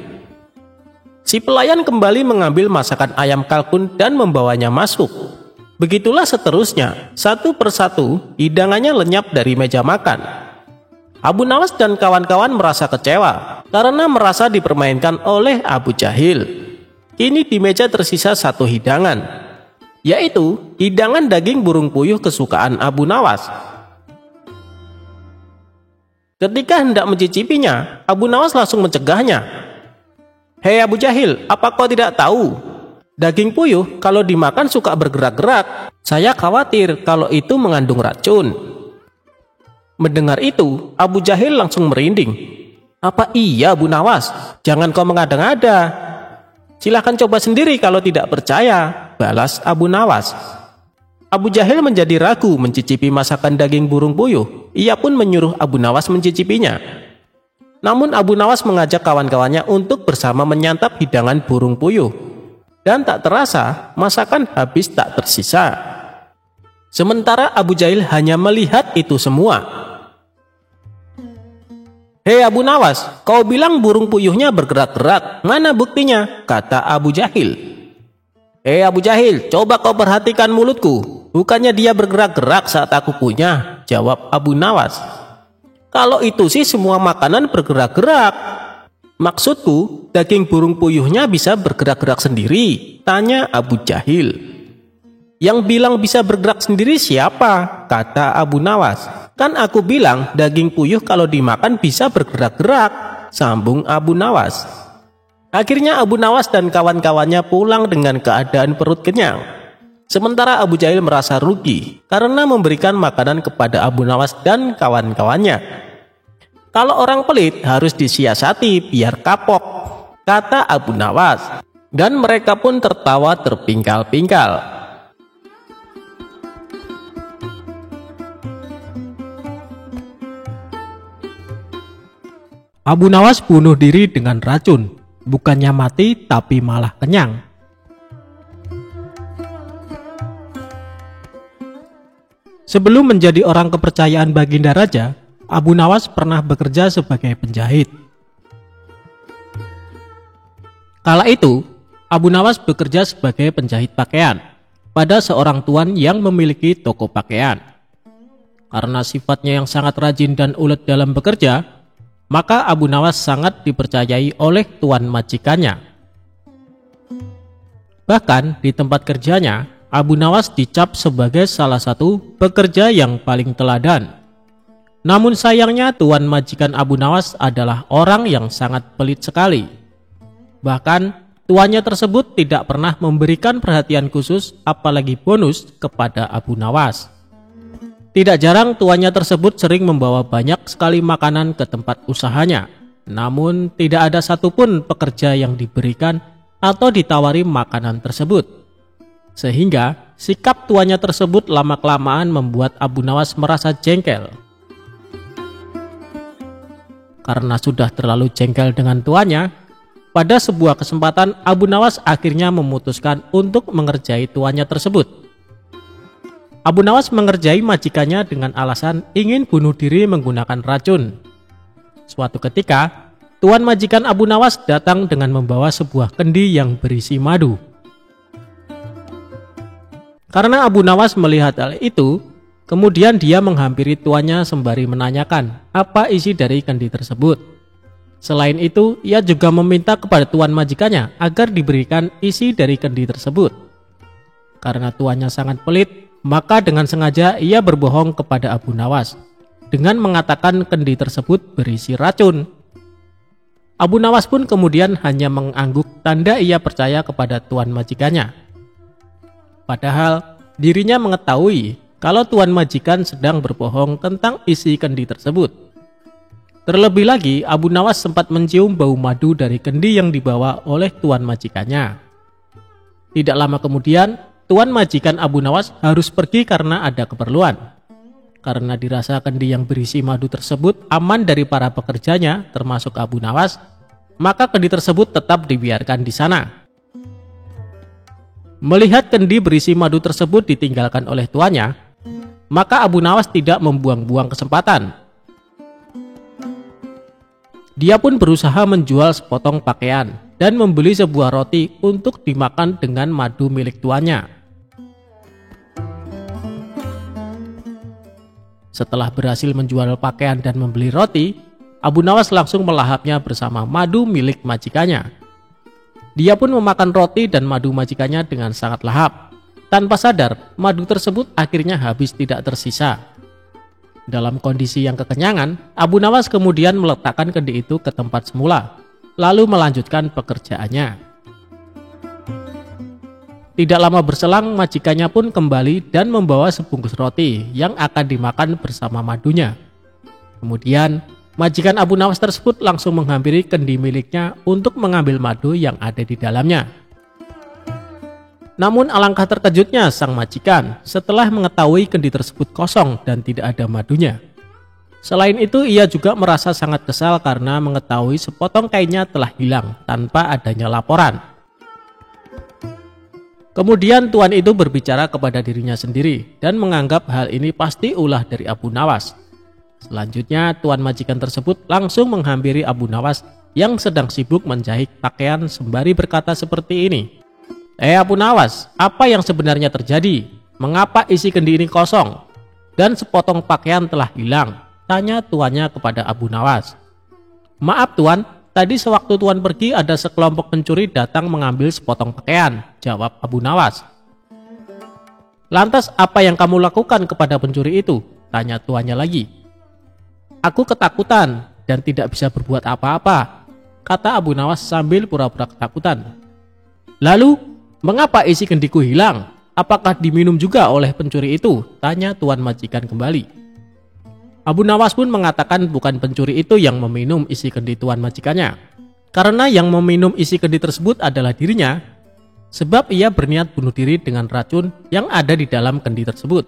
Speaker 1: Si pelayan kembali mengambil masakan ayam kalkun dan membawanya masuk. Begitulah seterusnya, satu persatu hidangannya lenyap dari meja makan. Abu Nawas dan kawan-kawan merasa kecewa karena merasa dipermainkan oleh Abu Jahil. Kini di meja tersisa satu hidangan, yaitu hidangan daging burung puyuh kesukaan Abu Nawas. Ketika hendak mencicipinya, Abu Nawas langsung mencegahnya. "Hei Abu Jahil, apa kau tidak tahu? Daging puyuh kalau dimakan suka bergerak-gerak. Saya khawatir kalau itu mengandung racun." Mendengar itu, Abu Jahil langsung merinding. "Apa iya Abu Nawas? Jangan kau mengada-ngada. Silahkan coba sendiri kalau tidak percaya," balas Abu Nawas. Abu Jahil menjadi ragu mencicipi masakan daging burung puyuh. Ia pun menyuruh Abu Nawas mencicipinya. Namun Abu Nawas mengajak kawan-kawannya untuk bersama menyantap hidangan burung puyuh. Dan tak terasa, masakan habis tak tersisa. Sementara Abu Jahil hanya melihat itu semua. "Hei Abu Nawas, kau bilang burung puyuhnya bergerak-gerak. Mana buktinya?" kata Abu Jahil. "Hei Abu Jahil, coba kau perhatikan mulutku. Bukannya dia bergerak-gerak saat aku punya," jawab Abu Nawas. "Kalau itu sih semua makanan bergerak-gerak. Maksudku, daging burung puyuhnya bisa bergerak-gerak sendiri," tanya Abu Jahil. "Yang bilang bisa bergerak sendiri siapa?" kata Abu Nawas. "Kan aku bilang daging puyuh kalau dimakan bisa bergerak-gerak," sambung Abu Nawas. Akhirnya Abu Nawas dan kawan-kawannya pulang dengan keadaan perut kenyang. Sementara Abu Jahil merasa rugi karena memberikan makanan kepada Abu Nawas dan kawan-kawannya. "Kalau orang pelit harus disiasati biar kapok," kata Abu Nawas. Dan mereka pun tertawa terpingkal-pingkal. Abu Nawas bunuh diri dengan racun. Bukannya mati tapi malah kenyang. Sebelum menjadi orang kepercayaan Baginda Raja, Abu Nawas pernah bekerja sebagai penjahit. Kala itu, Abu Nawas bekerja sebagai penjahit pakaian pada seorang tuan yang memiliki toko pakaian. Karena sifatnya yang sangat rajin dan ulet dalam bekerja, maka Abu Nawas sangat dipercayai oleh tuan majikannya. Bahkan di tempat kerjanya, Abu Nawas dicap sebagai salah satu pekerja yang paling teladan. Namun sayangnya tuan majikan Abu Nawas adalah orang yang sangat pelit sekali. Bahkan tuannya tersebut tidak pernah memberikan perhatian khusus apalagi bonus kepada Abu Nawas. Tidak jarang tuannya tersebut sering membawa banyak sekali makanan ke tempat usahanya. Namun tidak ada satupun pekerja yang diberikan atau ditawari makanan tersebut. Sehingga sikap tuannya tersebut lama-kelamaan membuat Abu Nawas merasa jengkel. Karena sudah terlalu jengkel dengan tuannya, pada sebuah kesempatan Abu Nawas akhirnya memutuskan untuk mengerjai tuannya tersebut. Abu Nawas mengerjai majikannya dengan alasan ingin bunuh diri menggunakan racun. Suatu ketika, tuan majikan Abu Nawas datang dengan membawa sebuah kendi yang berisi madu. Karena Abu Nawas melihat hal itu, kemudian dia menghampiri tuannya sembari menanyakan apa isi dari kendi tersebut. Selain itu, ia juga meminta kepada tuan majikannya agar diberikan isi dari kendi tersebut. Karena tuannya sangat pelit, maka dengan sengaja ia berbohong kepada Abu Nawas dengan mengatakan kendi tersebut berisi racun. Abu Nawas pun kemudian hanya mengangguk tanda ia percaya kepada tuan majikannya. Padahal dirinya mengetahui kalau tuan majikan sedang berbohong tentang isi kendi tersebut. Terlebih lagi, Abu Nawas sempat mencium bau madu dari kendi yang dibawa oleh tuan majikannya. Tidak lama kemudian, tuan majikan Abu Nawas harus pergi karena ada keperluan. Karena dirasa kendi yang berisi madu tersebut aman dari para pekerjanya, termasuk Abu Nawas, maka kendi tersebut tetap dibiarkan di sana. Melihat kendi berisi madu tersebut ditinggalkan oleh tuannya, maka Abu Nawas tidak membuang-buang kesempatan. Dia pun berusaha menjual sepotong pakaian dan membeli sebuah roti untuk dimakan dengan madu milik tuannya. Setelah berhasil menjual pakaian dan membeli roti, Abu Nawas langsung melahapnya bersama madu milik majikannya. Dia pun memakan roti dan madu majikannya dengan sangat lahap. Tanpa sadar, madu tersebut akhirnya habis tidak tersisa. Dalam kondisi yang kekenyangan, Abu Nawas kemudian meletakkan kendi itu ke tempat semula, lalu melanjutkan pekerjaannya. Tidak lama berselang, majikannya pun kembali dan membawa sebungkus roti yang akan dimakan bersama madunya. Kemudian, majikan Abu Nawas tersebut langsung menghampiri kendi miliknya untuk mengambil madu yang ada di dalamnya. Namun alangkah terkejutnya sang majikan setelah mengetahui kendi tersebut kosong dan tidak ada madunya. Selain itu, ia juga merasa sangat kesal karena mengetahui sepotong kainnya telah hilang tanpa adanya laporan. Kemudian tuan itu berbicara kepada dirinya sendiri dan menganggap hal ini pasti ulah dari Abu Nawas. Selanjutnya, tuan majikan tersebut langsung menghampiri Abu Nawas yang sedang sibuk menjahit pakaian sembari berkata seperti ini. Abu Nawas, apa yang sebenarnya terjadi? Mengapa isi kendi ini kosong? Dan sepotong pakaian telah hilang? Tanya tuannya kepada Abu Nawas. Maaf tuan, tadi sewaktu tuan pergi ada sekelompok pencuri datang mengambil sepotong pakaian, jawab Abu Nawas. Lantas apa yang kamu lakukan kepada pencuri itu? Tanya tuannya lagi. Aku ketakutan dan tidak bisa berbuat apa-apa, kata Abu Nawas sambil pura-pura ketakutan. Lalu, mengapa isi kendiku hilang? Apakah diminum juga oleh pencuri itu? Tanya tuan majikan kembali. Abu Nawas pun mengatakan bukan pencuri itu yang meminum isi kendi tuan majikannya. Karena yang meminum isi kendi tersebut adalah dirinya, sebab ia berniat bunuh diri dengan racun yang ada di dalam kendi tersebut.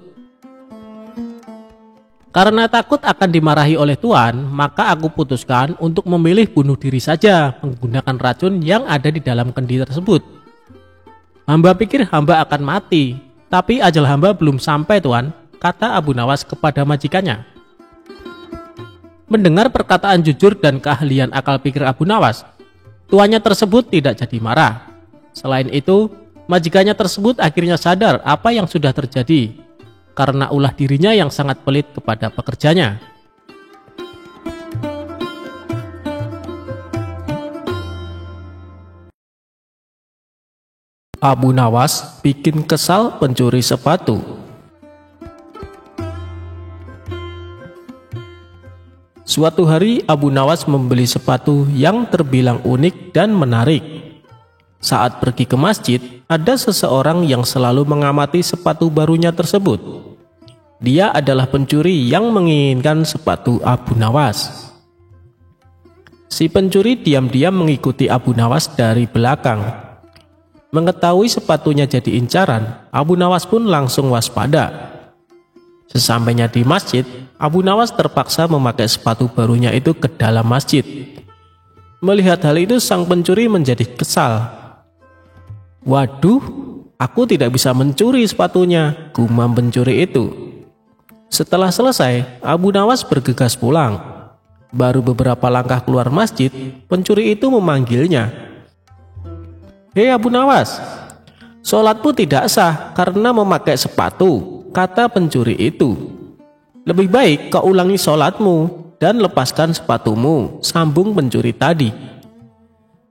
Speaker 1: Karena takut akan dimarahi oleh tuan, maka aku putuskan untuk memilih bunuh diri saja menggunakan racun yang ada di dalam kendi tersebut. Hamba pikir hamba akan mati, tapi ajal hamba belum sampai tuan, kata Abu Nawas kepada majikannya. Mendengar perkataan jujur dan keahlian akal pikir Abu Nawas, tuannya tersebut tidak jadi marah. Selain itu, majikannya tersebut akhirnya sadar apa yang sudah terjadi, karena ulah dirinya yang sangat pelit kepada pekerjanya. Abu Nawas bikin kesal pencuri sepatu. Suatu hari Abu Nawas membeli sepatu yang terbilang unik dan menarik. Saat pergi ke masjid, ada seseorang yang selalu mengamati sepatu barunya tersebut. Dia adalah pencuri yang menginginkan sepatu Abu Nawas. Si pencuri diam-diam mengikuti Abu Nawas dari belakang. Mengetahui sepatunya jadi incaran, Abu Nawas pun langsung waspada. Sesampainya di masjid, Abu Nawas terpaksa memakai sepatu barunya itu ke dalam masjid. Melihat hal itu, sang pencuri menjadi kesal. "Waduh, aku tidak bisa mencuri sepatunya," gumam pencuri itu. Setelah selesai, Abu Nawas bergegas pulang. Baru beberapa langkah keluar masjid, pencuri itu memanggilnya. "Hei Abu Nawas, sholatmu tidak sah karena memakai sepatu," kata pencuri itu. "Lebih baik kau ulangi sholatmu dan lepaskan sepatumu," sambung pencuri tadi.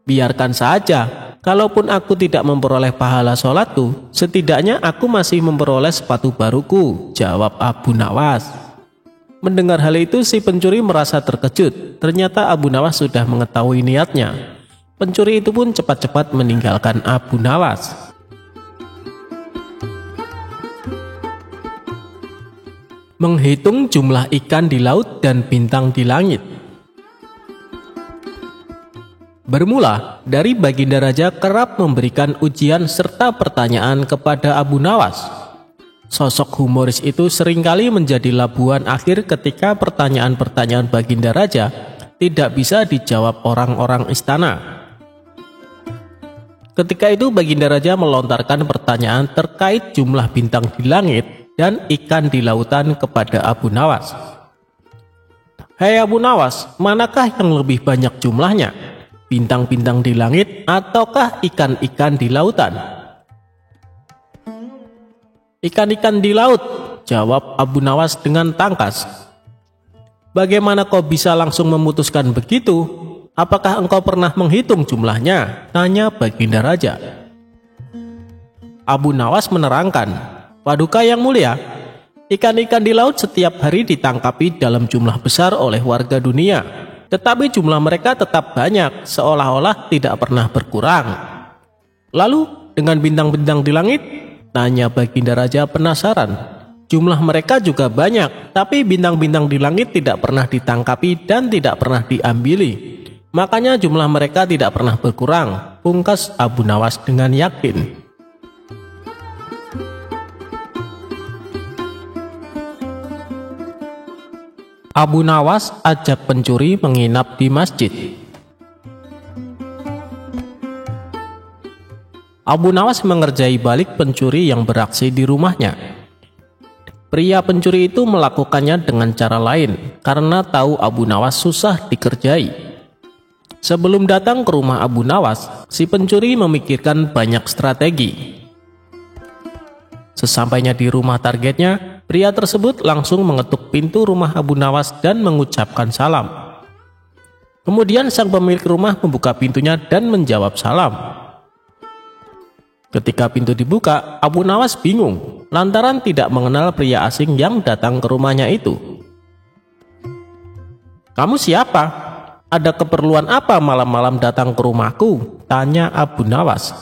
Speaker 1: "Biarkan saja, kalaupun aku tidak memperoleh pahala sholatku, setidaknya aku masih memperoleh sepatu baruku," jawab Abu Nawas. Mendengar hal itu, si pencuri merasa terkejut. Ternyata Abu Nawas sudah mengetahui niatnya. Pencuri itu pun cepat-cepat meninggalkan Abu Nawas. Menghitung jumlah ikan di laut dan bintang di langit. Bermula dari Baginda Raja kerap memberikan ujian serta pertanyaan kepada Abu Nawas. Sosok humoris itu seringkali menjadi labuhan akhir ketika pertanyaan-pertanyaan Baginda Raja tidak bisa dijawab orang-orang istana. Ketika itu Baginda Raja melontarkan pertanyaan terkait jumlah bintang di langit dan ikan di lautan kepada Abu Nawas. "Hei Abu Nawas, manakah yang lebih banyak jumlahnya? Bintang-bintang di langit ataukah ikan-ikan di lautan?" "Ikan-ikan di laut," jawab Abu Nawas dengan tangkas. "Bagaimana kau bisa langsung memutuskan begitu? Apakah engkau pernah menghitung jumlahnya?" tanya Baginda Raja. Abu Nawas menerangkan, "Paduka yang mulia, ikan-ikan di laut setiap hari ditangkapi dalam jumlah besar oleh warga dunia, tetapi jumlah mereka tetap banyak, seolah-olah tidak pernah berkurang." "Lalu dengan bintang-bintang di langit?" tanya Baginda Raja penasaran. "Jumlah mereka juga banyak, tapi bintang-bintang di langit tidak pernah ditangkapi dan tidak pernah diambili. Makanya jumlah mereka tidak pernah berkurang," pungkas Abu Nawas dengan yakin. Abu Nawas ajak pencuri menginap di masjid. Abu Nawas mengerjai balik pencuri yang beraksi di rumahnya. Pria pencuri itu melakukannya dengan cara lain karena tahu Abu Nawas susah dikerjai. Sebelum datang ke rumah Abu Nawas, si pencuri memikirkan banyak strategi. Sesampainya di rumah targetnya, pria tersebut langsung mengetuk pintu rumah Abu Nawas dan mengucapkan salam. Kemudian sang pemilik rumah membuka pintunya dan menjawab salam. Ketika pintu dibuka, Abu Nawas bingung lantaran tidak mengenal pria asing yang datang ke rumahnya itu. "Kamu siapa? Ada keperluan apa malam-malam datang ke rumahku?" tanya Abu Nawas.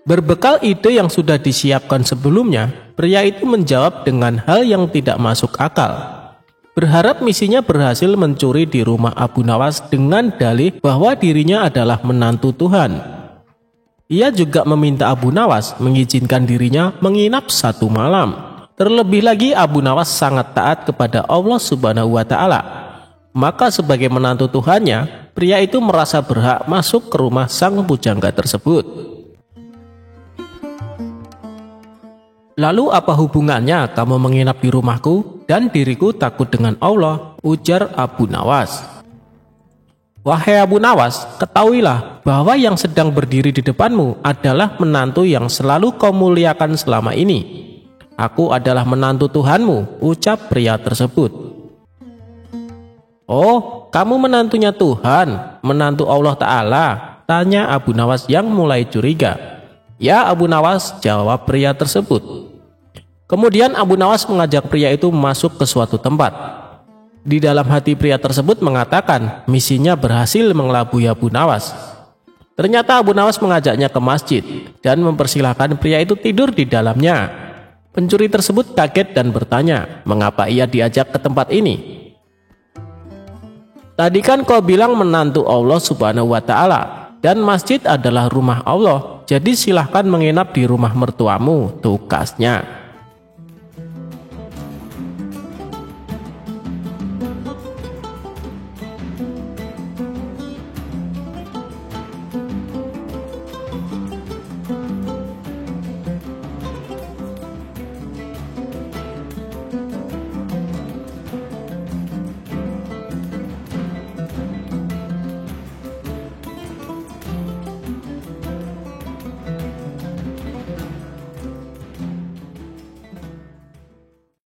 Speaker 1: Berbekal ide yang sudah disiapkan sebelumnya, pria itu menjawab dengan hal yang tidak masuk akal. Berharap misinya berhasil mencuri di rumah Abu Nawas dengan dalih bahwa dirinya adalah menantu Tuhan. Ia juga meminta Abu Nawas mengizinkan dirinya menginap 1 malam. Terlebih lagi Abu Nawas sangat taat kepada Allah Subhanahu wa Ta'ala. Maka sebagai menantu Tuhannya, pria itu merasa berhak masuk ke rumah sang pujangga tersebut. "Lalu apa hubungannya kamu menginap di rumahku dan diriku takut dengan Allah?" ujar Abu Nawas. "Wahai Abu Nawas, ketahuilah bahwa yang sedang berdiri di depanmu adalah menantu yang selalu kau muliakan selama ini. Aku adalah menantu Tuhanmu," ucap pria tersebut. "Oh, kamu menantunya Tuhan, menantu Allah Ta'ala. Tanya Abu Nawas yang mulai curiga. Ya Abu Nawas, jawab pria tersebut. Kemudian Abu Nawas mengajak pria itu masuk ke suatu tempat. Di dalam hati pria tersebut mengatakan misinya berhasil mengelabui Abu Nawas. Ternyata Abu Nawas mengajaknya ke masjid dan mempersilahkan pria itu tidur di dalamnya. Pencuri tersebut kaget dan bertanya, mengapa ia diajak ke tempat ini? Tadi kan kau bilang menantu Allah Subhanahu wa Ta'ala, dan masjid adalah rumah Allah, jadi silahkan menginap di rumah mertuamu, tukasnya.